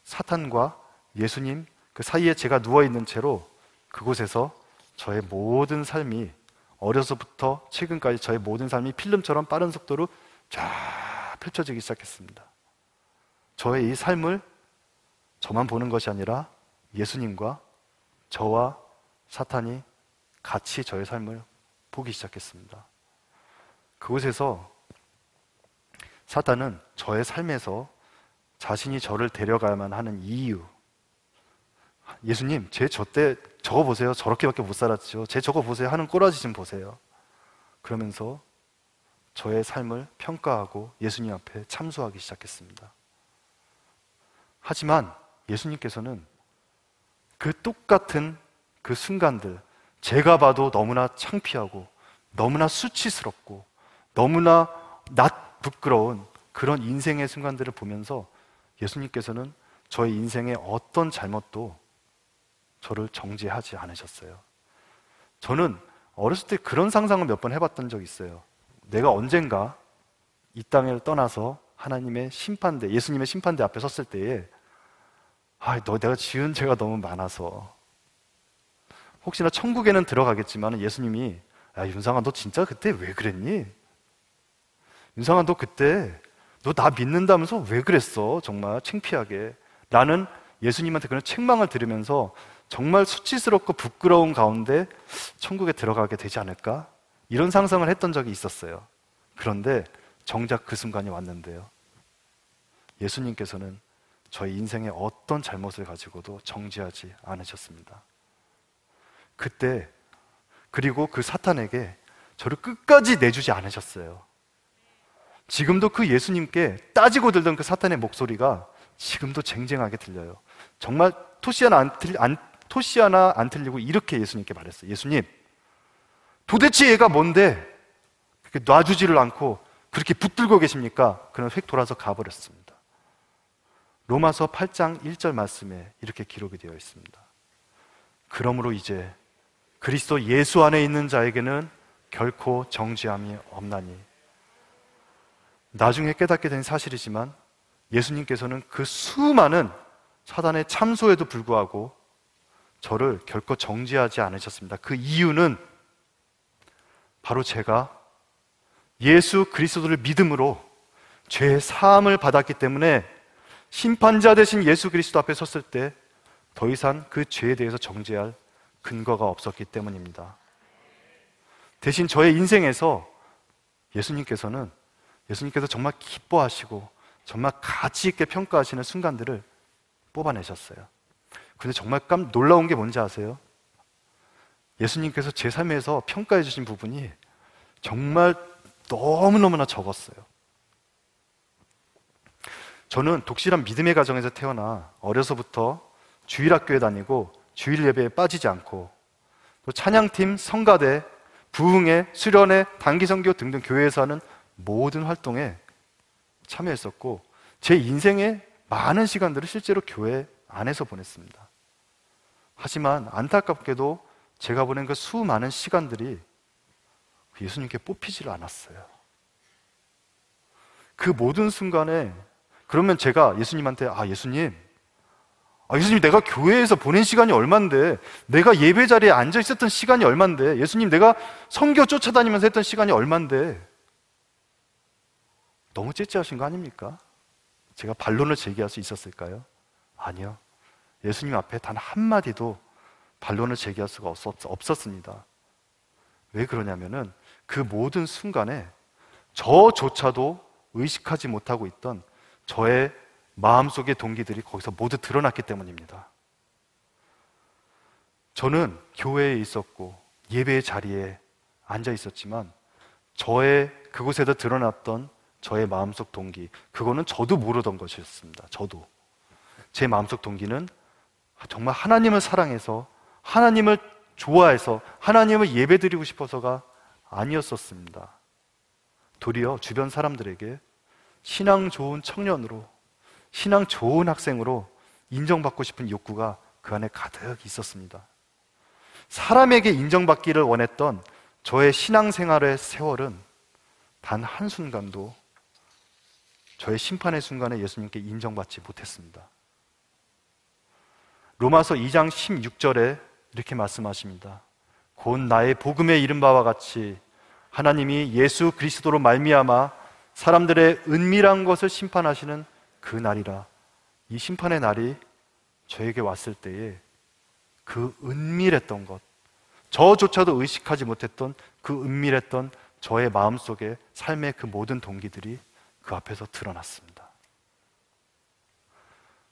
사탄과 예수님 그 사이에 제가 누워 있는 채로 그곳에서 저의 모든 삶이, 어려서부터 최근까지 저의 모든 삶이 필름처럼 빠른 속도로 쫙 펼쳐지기 시작했습니다. 저의 이 삶을 저만 보는 것이 아니라 예수님과 저와 사탄이 같이 저의 삶을 보기 시작했습니다. 그곳에서 사탄은 저의 삶에서 자신이 저를 데려가야만 하는 이유, 예수님, 제 때 저거 보세요. 저렇게밖에 못 살았죠. 제 저거 보세요. 하는 꼬라지 좀 보세요. 그러면서 저의 삶을 평가하고 예수님 앞에 참소하기 시작했습니다. 하지만 예수님께서는 그 똑같은 그 순간들, 제가 봐도 너무나 창피하고 너무나 수치스럽고 너무나 부끄러운 그런 인생의 순간들을 보면서 예수님께서는 저의 인생의 어떤 잘못도 저를 정죄하지 않으셨어요. 저는 어렸을 때 그런 상상을 몇 번 해봤던 적이 있어요. 내가 언젠가 이 땅을 떠나서 하나님의 심판대, 예수님의 심판대 앞에 섰을 때에 내가 지은 죄가 너무 많아서 혹시나 천국에는 들어가겠지만 예수님이 윤상아 너 진짜 그때 왜 그랬니? 윤상아 너 그때 너 나 믿는다면서 왜 그랬어? 정말 창피하게 라는 예수님한테 그런 책망을 들으면서 정말 수치스럽고 부끄러운 가운데 천국에 들어가게 되지 않을까? 이런 상상을 했던 적이 있었어요. 그런데 정작 그 순간이 왔는데요, 예수님께서는 저의 인생의 어떤 잘못을 가지고도 정죄하지 않으셨습니다. 그때 그리고 그 사탄에게 저를 끝까지 내주지 않으셨어요. 지금도 그 예수님께 따지고 들던 그 사탄의 목소리가 지금도 쟁쟁하게 들려요. 정말 토시 하나 안 틀리고 이렇게 예수님께 말했어요. 예수님, 도대체 얘가 뭔데 그렇게 놔주지를 않고 그렇게 붙들고 계십니까? 그는 획 돌아서 가버렸습니다. 로마서 8장 1절 말씀에 이렇게 기록이 되어 있습니다. 그러므로 이제 그리스도 예수 안에 있는 자에게는 결코 정죄함이 없나니. 나중에 깨닫게 된 사실이지만 예수님께서는 그 수많은 사단의 참소에도 불구하고 저를 결코 정죄하지 않으셨습니다. 그 이유는 바로 제가 예수 그리스도를 믿음으로 죄 사함을 받았기 때문에 심판자 되신 예수 그리스도 앞에 섰을 때 더 이상 그 죄에 대해서 정죄할 근거가 없었기 때문입니다. 대신 저의 인생에서 예수님께서 정말 기뻐하시고 정말 가치 있게 평가하시는 순간들을 뽑아내셨어요. 근데 정말 놀라운 게 뭔지 아세요? 예수님께서 제 삶에서 평가해 주신 부분이 정말 너무너무나 적었어요. 저는 독실한 믿음의 가정에서 태어나 어려서부터 주일학교에 다니고 주일 예배에 빠지지 않고 또 찬양팀, 성가대, 부흥회, 수련회, 단기선교 등등 교회에서 하는 모든 활동에 참여했었고 제 인생의 많은 시간들을 실제로 교회 안에서 보냈습니다. 하지만 안타깝게도 제가 보낸 그 수많은 시간들이 예수님께 뽑히지를 않았어요. 그 모든 순간에 그러면 제가 예수님한테 예수님 내가 교회에서 보낸 시간이 얼만데, 내가 예배 자리에 앉아 있었던 시간이 얼만데, 예수님 내가 선교 쫓아다니면서 했던 시간이 얼만데, 너무 째째하신 거 아닙니까? 제가 반론을 제기할 수 있었을까요? 아니요. 예수님 앞에 단 한마디도 반론을 제기할 수가 없었습니다. 왜 그러냐면은 그 모든 순간에 저조차도 의식하지 못하고 있던 저의 마음속의 동기들이 거기서 모두 드러났기 때문입니다. 저는 교회에 있었고 예배의 자리에 앉아 있었지만 저의 그곳에서 드러났던 저의 마음속 동기, 그거는 저도 모르던 것이었습니다. 저도. 제 마음속 동기는 정말 하나님을 사랑해서, 하나님을 좋아해서, 하나님을 예배드리고 싶어서가 아니었었습니다. 도리어 주변 사람들에게 신앙 좋은 청년으로, 신앙 좋은 학생으로 인정받고 싶은 욕구가 그 안에 가득 있었습니다. 사람에게 인정받기를 원했던 저의 신앙생활의 세월은 단 한순간도 저의 심판의 순간에 예수님께 인정받지 못했습니다. 로마서 2장 16절에 이렇게 말씀하십니다. 곧 나의 복음에 이른 바와 같이 하나님이 예수 그리스도로 말미암아 사람들의 은밀한 것을 심판하시는 그 날이라. 이 심판의 날이 저에게 왔을 때에 그 은밀했던 것, 저조차도 의식하지 못했던 그 은밀했던 저의 마음속에 삶의 그 모든 동기들이 그 앞에서 드러났습니다.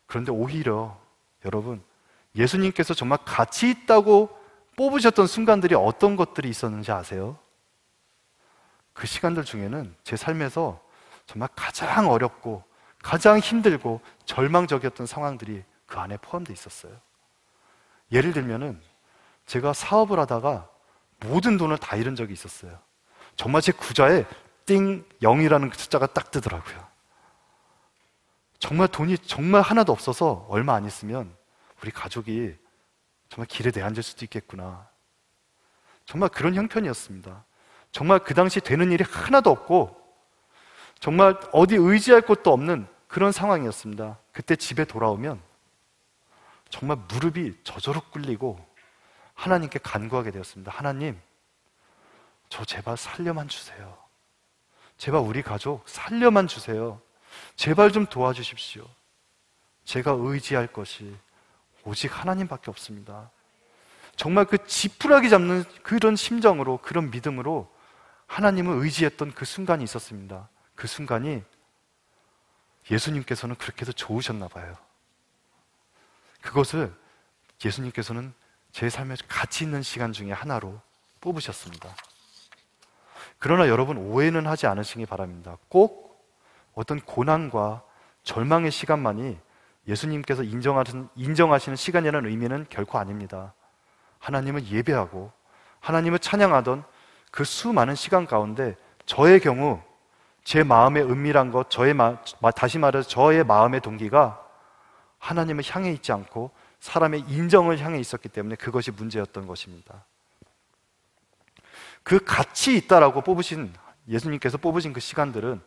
그런데 오히려 여러분, 예수님께서 정말 가치 있다고 뽑으셨던 순간들이 어떤 것들이 있었는지 아세요? 그 시간들 중에는 제 삶에서 정말 가장 어렵고 가장 힘들고 절망적이었던 상황들이 그 안에 포함되어 있었어요. 예를 들면은 제가 사업을 하다가 모든 돈을 다 잃은 적이 있었어요. 정말 제 구자에 띵 0이라는 그 숫자가 딱 뜨더라고요. 정말 돈이 정말 하나도 없어서 얼마 안 있으면 우리 가족이 정말 길에 내앉을 수도 있겠구나. 정말 그런 형편이었습니다. 정말 그 당시 되는 일이 하나도 없고 정말 어디 의지할 곳도 없는 그런 상황이었습니다. 그때 집에 돌아오면 정말 무릎이 저절로 꿇리고 하나님께 간구하게 되었습니다. 하나님, 저 제발 살려만 주세요. 제발 우리 가족 살려만 주세요. 제발 좀 도와주십시오. 제가 의지할 것이 오직 하나님밖에 없습니다. 정말 그 지푸라기 잡는 그런 심정으로, 그런 믿음으로 하나님을 의지했던 그 순간이 있었습니다. 그 순간이 예수님께서는 그렇게도 좋으셨나 봐요. 그것을 예수님께서는 제 삶에 가치 있는 시간 중에 하나로 뽑으셨습니다. 그러나 여러분, 오해는 하지 않으시기 바랍니다. 꼭 어떤 고난과 절망의 시간만이 예수님께서 인정하시는 시간이라는 의미는 결코 아닙니다. 하나님을 예배하고 하나님을 찬양하던 그 수많은 시간 가운데 저의 경우 제 마음의 은밀한 것, 다시 말해서 저의 마음의 동기가 하나님을 향해 있지 않고 사람의 인정을 향해 있었기 때문에 그것이 문제였던 것입니다. 그 가치 있다라고 예수님께서 뽑으신 그 시간들은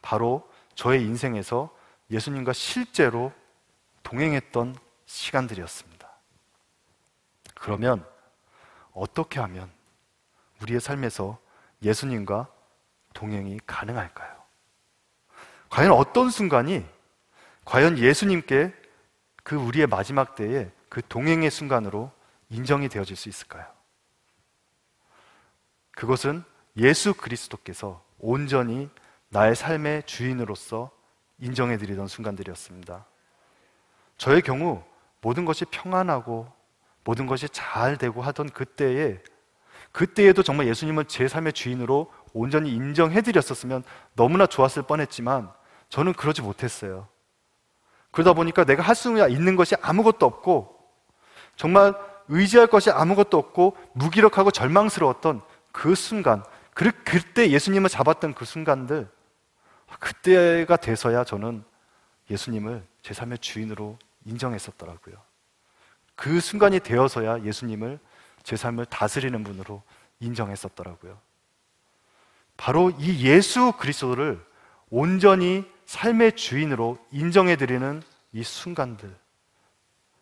바로 저의 인생에서 예수님과 실제로 동행했던 시간들이었습니다. 그러면 어떻게 하면 우리의 삶에서 예수님과 동행이 가능할까요? 과연 어떤 순간이 과연 예수님께 그 우리의 마지막 때에 그 동행의 순간으로 인정이 되어질 수 있을까요? 그것은 예수 그리스도께서 온전히 나의 삶의 주인으로서 인정해드리던 순간들이었습니다. 저의 경우 모든 것이 평안하고 모든 것이 잘 되고 하던 그때에도 정말 예수님을 제 삶의 주인으로 온전히 인정해드렸었으면 너무나 좋았을 뻔했지만 저는 그러지 못했어요. 그러다 보니까 내가 할 수 있는 것이 아무것도 없고 정말 의지할 것이 아무것도 없고 무기력하고 절망스러웠던 그 순간, 그때 예수님을 잡았던 그 순간들, 그때가 돼서야 저는 예수님을 제 삶의 주인으로 인정했었더라고요. 그 순간이 되어서야 예수님을 제 삶을 다스리는 분으로 인정했었더라고요. 바로 이 예수 그리스도를 온전히 삶의 주인으로 인정해드리는 이 순간들,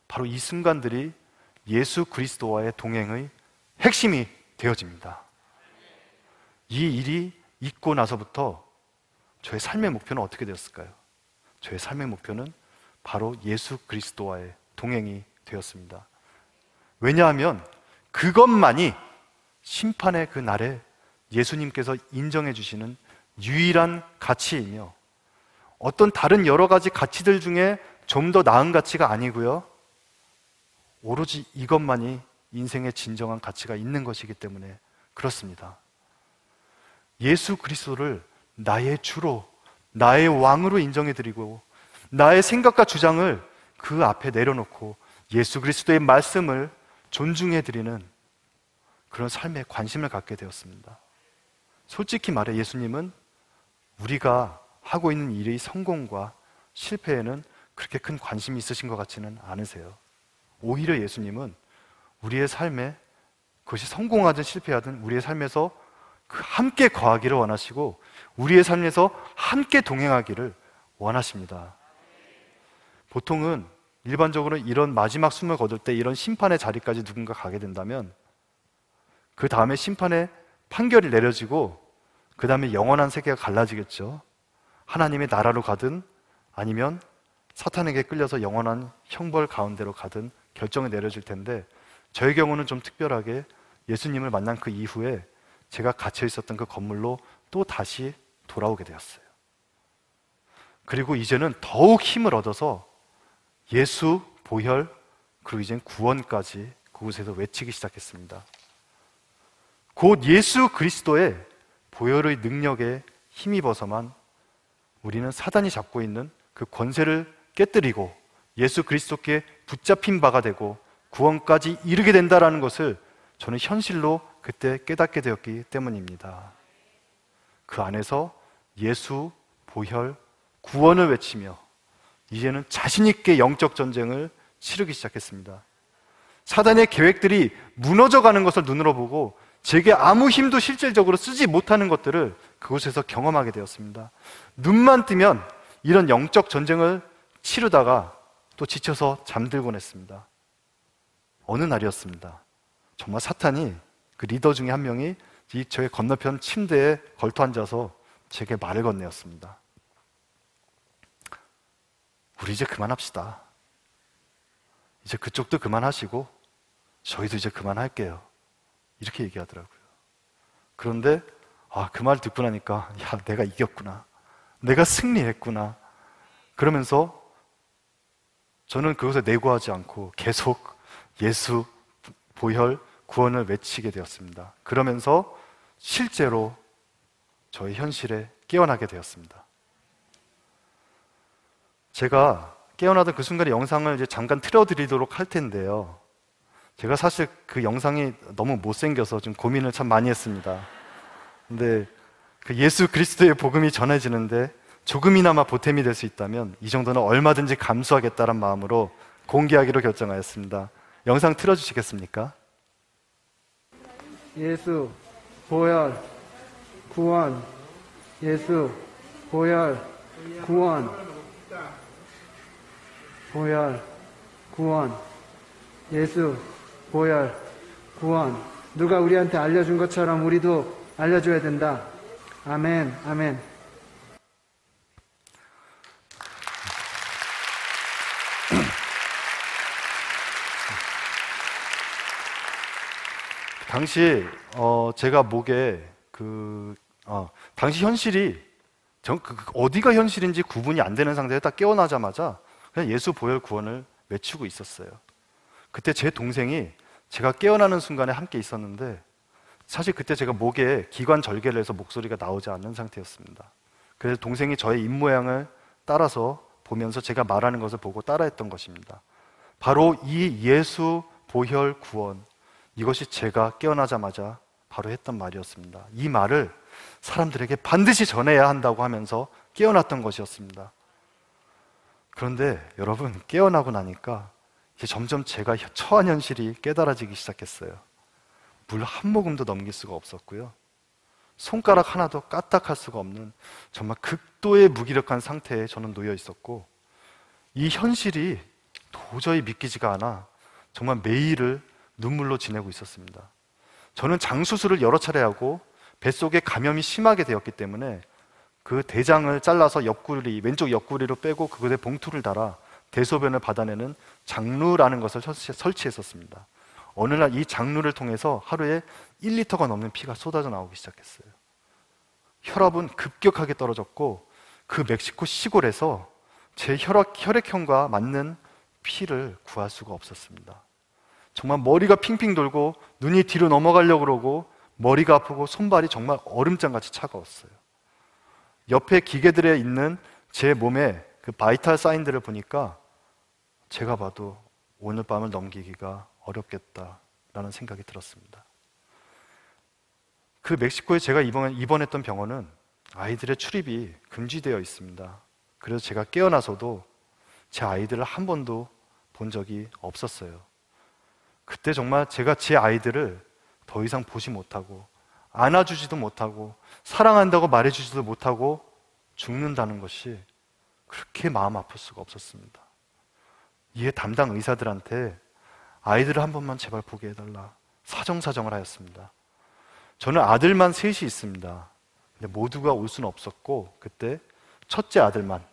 바로 이 순간들이 예수 그리스도와의 동행의 핵심이 되어집니다. 이 일이 있고 나서부터 저의 삶의 목표는 어떻게 되었을까요? 저의 삶의 목표는 바로 예수 그리스도와의 동행이 되었습니다. 왜냐하면 그것만이 심판의 그 날에 예수님께서 인정해 주시는 유일한 가치이며 어떤 다른 여러 가지 가치들 중에 좀 더 나은 가치가 아니고요, 오로지 이것만이 인생의 진정한 가치가 있는 것이기 때문에 그렇습니다. 예수 그리스도를 나의 주로, 나의 왕으로 인정해드리고 나의 생각과 주장을 그 앞에 내려놓고 예수 그리스도의 말씀을 존중해드리는 그런 삶에 관심을 갖게 되었습니다. 솔직히 말해 예수님은 우리가 하고 있는 일의 성공과 실패에는 그렇게 큰 관심이 있으신 것 같지는 않으세요. 오히려 예수님은 우리의 삶에 그것이 성공하든 실패하든 우리의 삶에서 함께 거하기를 원하시고 우리의 삶에서 함께 동행하기를 원하십니다. 보통은 일반적으로 이런 마지막 숨을 거둘 때 이런 심판의 자리까지 누군가 가게 된다면 그 다음에 심판의 판결이 내려지고 그 다음에 영원한 세계가 갈라지겠죠. 하나님의 나라로 가든 아니면 사탄에게 끌려서 영원한 형벌 가운데로 가든 결정이 내려질 텐데 저의 경우는 좀 특별하게 예수님을 만난 그 이후에 제가 갇혀 있었던 그 건물로 또 다시 돌아오게 되었어요. 그리고 이제는 더욱 힘을 얻어서 예수, 보혈, 그리고 이젠 구원까지 그곳에서 외치기 시작했습니다. 곧 예수 그리스도의 보혈의 능력에 힘입어서만 우리는 사단이 잡고 있는 그 권세를 깨뜨리고 예수 그리스도께 붙잡힌 바가 되고 구원까지 이르게 된다라는 것을 저는 현실로 그때 깨닫게 되었기 때문입니다. 그 안에서 예수, 보혈, 구원을 외치며 이제는 자신 있게 영적 전쟁을 치르기 시작했습니다. 사단의 계획들이 무너져가는 것을 눈으로 보고 제게 아무 힘도 실질적으로 쓰지 못하는 것들을 그곳에서 경험하게 되었습니다. 눈만 뜨면 이런 영적 전쟁을 치르다가 또 지쳐서 잠들곤 했습니다. 어느 날이었습니다. 정말 사탄이 그 리더 중에 한 명이 저의 건너편 침대에 걸터 앉아서 제게 말을 건네었습니다. 우리 이제 그만합시다. 이제 그쪽도 그만하시고 저희도 이제 그만할게요. 이렇게 얘기하더라고요. 그런데 그 말 듣고 나니까 내가 이겼구나. 내가 승리했구나. 그러면서 저는 그것에 내고하지 않고 계속 예수, 보혈, 구원을 외치게 되었습니다. 그러면서 실제로 저의 현실에 깨어나게 되었습니다. 제가 깨어나던 그 순간의 영상을 이제 잠깐 틀어드리도록 할 텐데요. 제가 사실 그 영상이 너무 못생겨서 좀 고민을 참 많이 했습니다. 근데 그 예수 그리스도의 복음이 전해지는데 조금이나마 보탬이 될 수 있다면 이 정도는 얼마든지 감수하겠다는 마음으로 공개하기로 결정하였습니다. 영상 틀어주시겠습니까? 예수, 보혈, 구원. 예수, 보혈, 구원. 보혈, 구원. 예수, 보혈, 구원. 누가 우리한테 알려준 것처럼 우리도 알려줘야 된다. 아멘, 아멘. 당시 제가 목에 당시 현실이 어디가 현실인지 구분이 안 되는 상태에 딱 깨어나자마자 그냥 예수 보혈 구원을 외치고 있었어요. 그때 제 동생이 제가 깨어나는 순간에 함께 있었는데 사실 그때 제가 목에 기관 절개를 해서 목소리가 나오지 않는 상태였습니다. 그래서 동생이 저의 입모양을 따라서 보면서 제가 말하는 것을 보고 따라했던 것입니다. 바로 이 예수 보혈 구원, 이것이 제가 깨어나자마자 바로 했던 말이었습니다. 이 말을 사람들에게 반드시 전해야 한다고 하면서 깨어났던 것이었습니다. 그런데 여러분, 깨어나고 나니까 이제 점점 제가 처한 현실이 깨달아지기 시작했어요. 물 한 모금도 넘길 수가 없었고요. 손가락 하나도 까딱할 수가 없는 정말 극도의 무기력한 상태에 저는 놓여 있었고, 이 현실이 도저히 믿기지가 않아 정말 매일을 눈물로 지내고 있었습니다. 저는 장수술을 여러 차례 하고 뱃속에 감염이 심하게 되었기 때문에 그 대장을 잘라서 왼쪽 옆구리로 빼고 그것에 봉투를 달아 대소변을 받아내는 장루라는 것을 설치했었습니다. 어느 날 이 장루를 통해서 하루에 1리터가 넘는 피가 쏟아져 나오기 시작했어요. 혈압은 급격하게 떨어졌고 그 멕시코 시골에서 제 혈액형과 맞는 피를 구할 수가 없었습니다. 정말 머리가 핑핑 돌고 눈이 뒤로 넘어가려고 그러고 머리가 아프고 손발이 정말 얼음장같이 차가웠어요. 옆에 기계들에 있는 제 몸의 그 바이탈 사인들을 보니까 제가 봐도 오늘 밤을 넘기기가 어렵겠다라는 생각이 들었습니다. 그 멕시코에 제가 입원했던 병원은 아이들의 출입이 금지되어 있습니다. 그래서 제가 깨어나서도 제 아이들을 한 번도 본 적이 없었어요. 그때 정말 제가 제 아이들을 더 이상 보지 못하고 안아주지도 못하고 사랑한다고 말해주지도 못하고 죽는다는 것이 그렇게 마음 아플 수가 없었습니다. 이에 담당 의사들한테 아이들을 한 번만 제발 보게 해달라 사정사정을 하였습니다. 저는 아들만 셋이 있습니다. 근데 모두가 올 수는 없었고 그때 첫째 아들만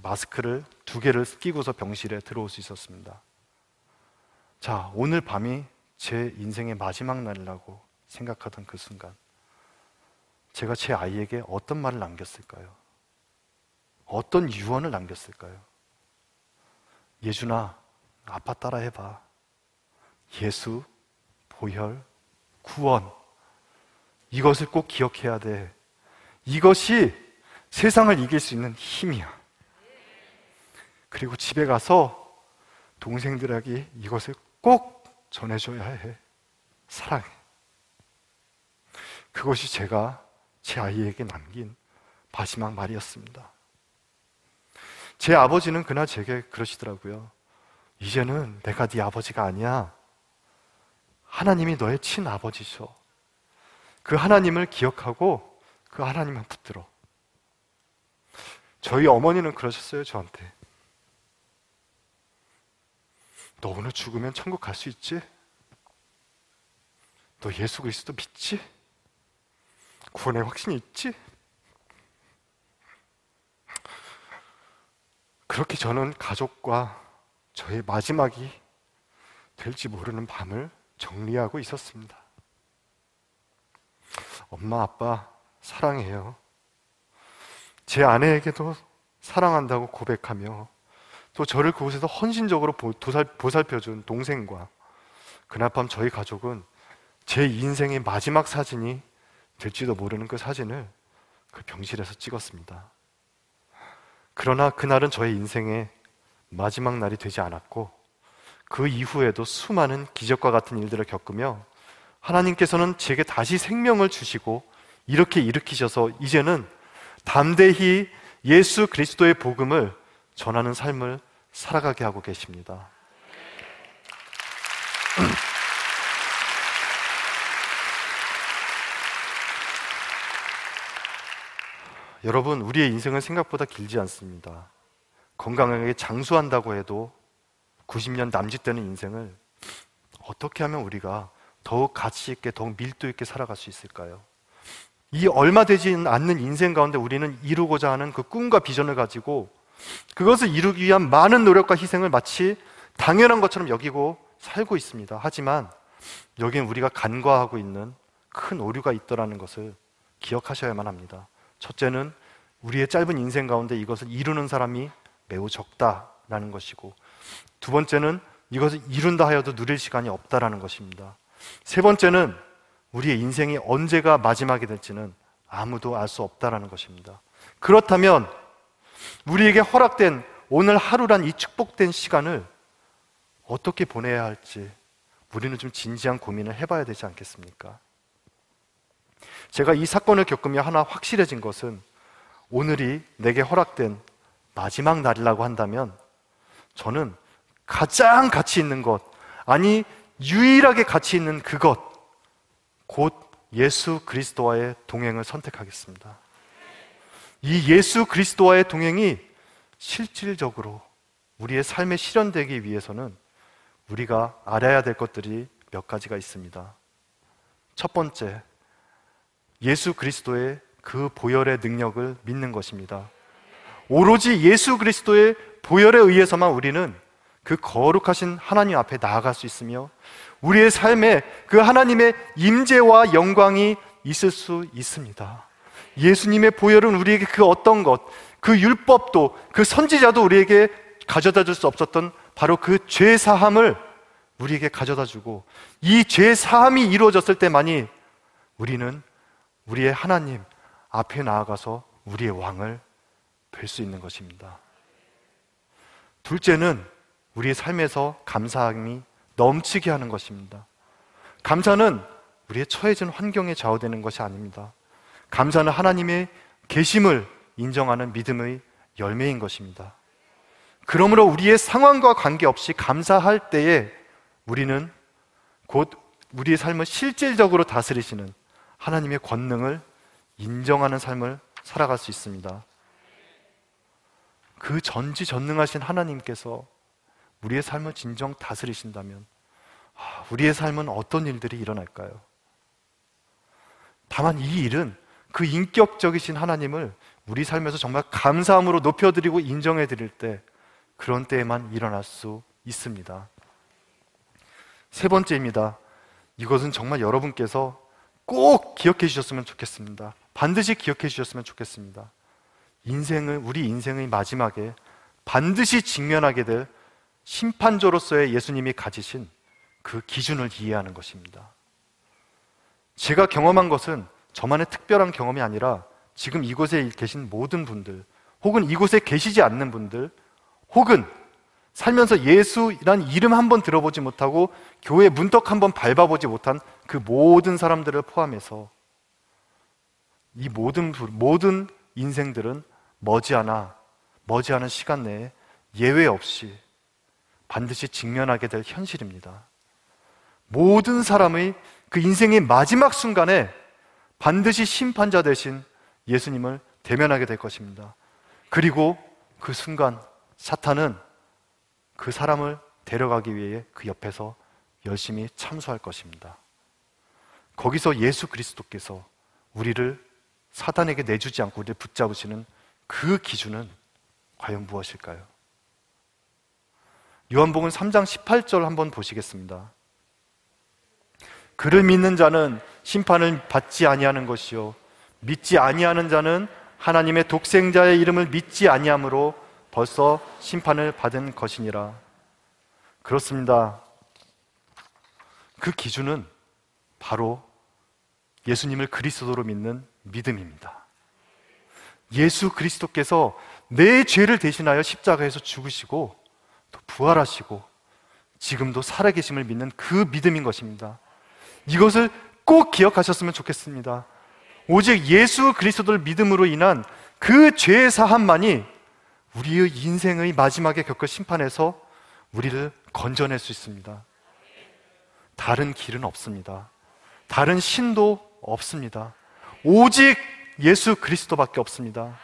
마스크를 2개를 끼고서 병실에 들어올 수 있었습니다. 자, 오늘 밤이 제 인생의 마지막 날이라고 생각하던 그 순간 제가 제 아이에게 어떤 말을 남겼을까요? 어떤 유언을 남겼을까요? 예준아, 아빠 따라 해봐. 예수, 보혈, 구원, 이것을 꼭 기억해야 돼. 이것이 세상을 이길 수 있는 힘이야. 그리고 집에 가서 동생들에게 이것을 꼭 전해줘야 해. 사랑해. 그것이 제가 제 아이에게 남긴 마지막 말이었습니다. 제 아버지는 그날 제게 그러시더라고요. 이제는 내가 네 아버지가 아니야. 하나님이 너의 친아버지셔. 그 하나님을 기억하고 그 하나님만 붙들어. 저희 어머니는 그러셨어요, 저한테. 너 오늘 죽으면 천국 갈 수 있지? 너 예수 그리스도 믿지? 구원의 확신이 있지? 그렇게 저는 가족과 저의 마지막이 될지 모르는 밤을 정리하고 있었습니다. 엄마, 아빠 사랑해요. 제 아내에게도 사랑한다고 고백하며 또 저를 그곳에서 헌신적으로 보살펴준 동생과 그날 밤 저희 가족은 제 인생의 마지막 사진이 될지도 모르는 그 사진을 그 병실에서 찍었습니다. 그러나 그날은 저의 인생의 마지막 날이 되지 않았고 그 이후에도 수많은 기적과 같은 일들을 겪으며 하나님께서는 제게 다시 생명을 주시고 이렇게 일으키셔서 이제는 담대히 예수 그리스도의 복음을 전하는 삶을 살아가게 하고 계십니다. 여러분, 우리의 인생은 생각보다 길지 않습니다. 건강하게 장수한다고 해도 90년 남짓되는 인생을 어떻게 하면 우리가 더욱 가치 있게, 더욱 밀도 있게 살아갈 수 있을까요? 이 얼마 되지 않는 인생 가운데 우리는 이루고자 하는 그 꿈과 비전을 가지고 그것을 이루기 위한 많은 노력과 희생을 마치 당연한 것처럼 여기고 살고 있습니다. 하지만 여기는 우리가 간과하고 있는 큰 오류가 있더라는 것을 기억하셔야만 합니다. 첫째는 우리의 짧은 인생 가운데 이것을 이루는 사람이 매우 적다라는 것이고, 두 번째는 이것을 이룬다 하여도 누릴 시간이 없다라는 것입니다. 세 번째는 우리의 인생이 언제가 마지막이 될지는 아무도 알 수 없다라는 것입니다. 그렇다면 우리에게 허락된 오늘 하루란 이 축복된 시간을 어떻게 보내야 할지 우리는 좀 진지한 고민을 해봐야 되지 않겠습니까? 제가 이 사건을 겪으며 하나 확실해진 것은 오늘이 내게 허락된 마지막 날이라고 한다면 저는 가장 가치 있는 것, 아니 유일하게 가치 있는 그것, 곧 예수 그리스도와의 동행을 선택하겠습니다. 이 예수 그리스도와의 동행이 실질적으로 우리의 삶에 실현되기 위해서는 우리가 알아야 될 것들이 몇 가지가 있습니다. 첫 번째, 예수 그리스도의 그 보혈의 능력을 믿는 것입니다. 오로지 예수 그리스도의 보혈에 의해서만 우리는 그 거룩하신 하나님 앞에 나아갈 수 있으며 우리의 삶에 그 하나님의 임재와 영광이 있을 수 있습니다. 예수님의 보혈은 우리에게 그 어떤 것, 그 율법도, 그 선지자도 우리에게 가져다 줄 수 없었던 바로 그 죄 사함을 우리에게 가져다 주고, 이 죄 사함이 이루어졌을 때만이 우리는 우리의 하나님 앞에 나아가서 우리의 왕을 뵐 수 있는 것입니다. 둘째는 우리의 삶에서 감사함이 넘치게 하는 것입니다. 감사는 우리의 처해진 환경에 좌우되는 것이 아닙니다. 감사는 하나님의 계심을 인정하는 믿음의 열매인 것입니다. 그러므로 우리의 상황과 관계없이 감사할 때에 우리는 곧 우리의 삶을 실질적으로 다스리시는 하나님의 권능을 인정하는 삶을 살아갈 수 있습니다. 그 전지전능하신 하나님께서 우리의 삶을 진정 다스리신다면 우리의 삶은 어떤 일들이 일어날까요? 다만 이 일은 그 인격적이신 하나님을 우리 삶에서 정말 감사함으로 높여드리고 인정해드릴 때, 그런 때에만 일어날 수 있습니다. 세 번째입니다. 이것은 정말 여러분께서 꼭 기억해 주셨으면 좋겠습니다. 반드시 기억해 주셨으면 좋겠습니다. 우리 인생의 마지막에 반드시 직면하게 될 심판조로서의 예수님이 가지신 그 기준을 이해하는 것입니다. 제가 경험한 것은 저만의 특별한 경험이 아니라 지금 이곳에 계신 모든 분들, 혹은 이곳에 계시지 않는 분들, 혹은 살면서 예수란 이름 한번 들어보지 못하고 교회 문턱 한번 밟아보지 못한 그 모든 사람들을 포함해서 이 모든 인생들은 머지않은 시간 내에 예외 없이 반드시 직면하게 될 현실입니다. 모든 사람의 그 인생의 마지막 순간에 반드시 심판자 대신 예수님을 대면하게 될 것입니다. 그리고 그 순간 사탄은 그 사람을 데려가기 위해 그 옆에서 열심히 참수할 것입니다. 거기서 예수 그리스도께서 우리를 사탄에게 내주지 않고 우리를 붙잡으시는 그 기준은 과연 무엇일까요? 요한복음 3장 18절 한번 보시겠습니다. 그를 믿는 자는 심판을 받지 아니하는 것이요 믿지 아니하는 자는 하나님의 독생자의 이름을 믿지 아니함으로 벌써 심판을 받은 것이니라. 그렇습니다. 그 기준은 바로 예수님을 그리스도로 믿는 믿음입니다. 예수 그리스도께서 내 죄를 대신하여 십자가에서 죽으시고 또 부활하시고 지금도 살아계심을 믿는 그 믿음인 것입니다. 이것을 꼭 기억하셨으면 좋겠습니다. 오직 예수 그리스도를 믿음으로 인한 그 죄의 사함만이 우리의 인생의 마지막에 겪을 심판에서 우리를 건져낼 수 있습니다. 다른 길은 없습니다. 다른 신도 없습니다. 오직 예수 그리스도밖에 없습니다.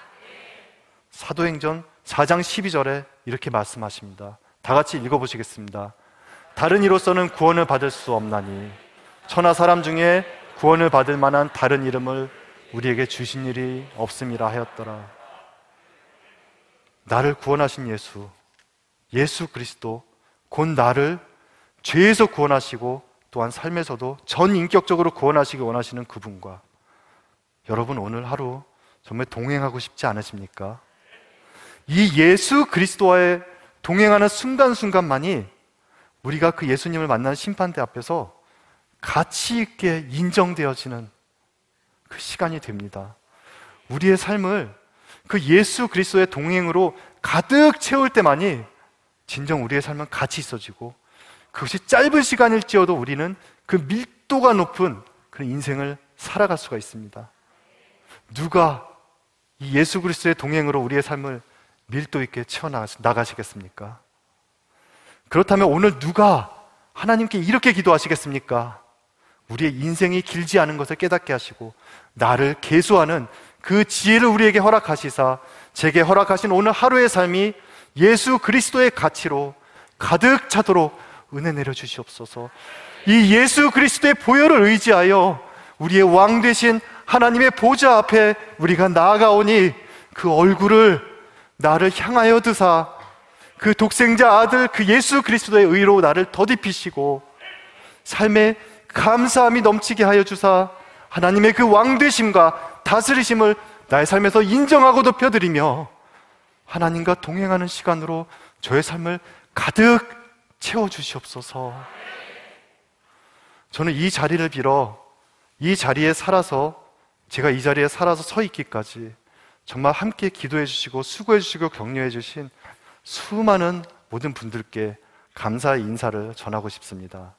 사도행전 4장 12절에 이렇게 말씀하십니다. 다 같이 읽어보시겠습니다. 다른 이로서는 구원을 받을 수 없나니 천하 사람 중에 구원을 받을 만한 다른 이름을 우리에게 주신 일이 없음이라 하였더라. 나를 구원하신 예수 그리스도, 곧 나를 죄에서 구원하시고 또한 삶에서도 전인격적으로 구원하시기 원하시는 그분과 여러분 오늘 하루 정말 동행하고 싶지 않으십니까? 이 예수 그리스도와의 동행하는 순간순간만이 우리가 그 예수님을 만나는 심판대 앞에서 가치 있게 인정되어지는 그 시간이 됩니다. 우리의 삶을 그 예수 그리스도의 동행으로 가득 채울 때만이 진정 우리의 삶은 가치 있어지고 그것이 짧은 시간일지어도 우리는 그 밀도가 높은 그런 인생을 살아갈 수가 있습니다. 누가 이 예수 그리스도의 동행으로 우리의 삶을 밀도 있게 채워나가시겠습니까? 그렇다면 오늘 누가 하나님께 이렇게 기도하시겠습니까? 우리의 인생이 길지 않은 것을 깨닫게 하시고 나를 계수하는 그 지혜를 우리에게 허락하시사 제게 허락하신 오늘 하루의 삶이 예수 그리스도의 가치로 가득 차도록 은혜 내려주시옵소서. 이 예수 그리스도의 보혈을 의지하여 우리의 왕 되신 하나님의 보좌 앞에 우리가 나아가오니 그 얼굴을 나를 향하여 드사 그 독생자 아들 그 예수 그리스도의 의로 나를 더딥히시고 삶에 감사함이 넘치게 하여 주사 하나님의 그 왕되심과 다스리심을 나의 삶에서 인정하고 높여드리며 하나님과 동행하는 시간으로 저의 삶을 가득 채워주시옵소서. 저는 이 자리를 빌어 이 자리에 살아서 제가 이 자리에 살아서 서 있기까지 정말 함께 기도해 주시고 수고해 주시고 격려해 주신 수많은 모든 분들께 감사의 인사를 전하고 싶습니다.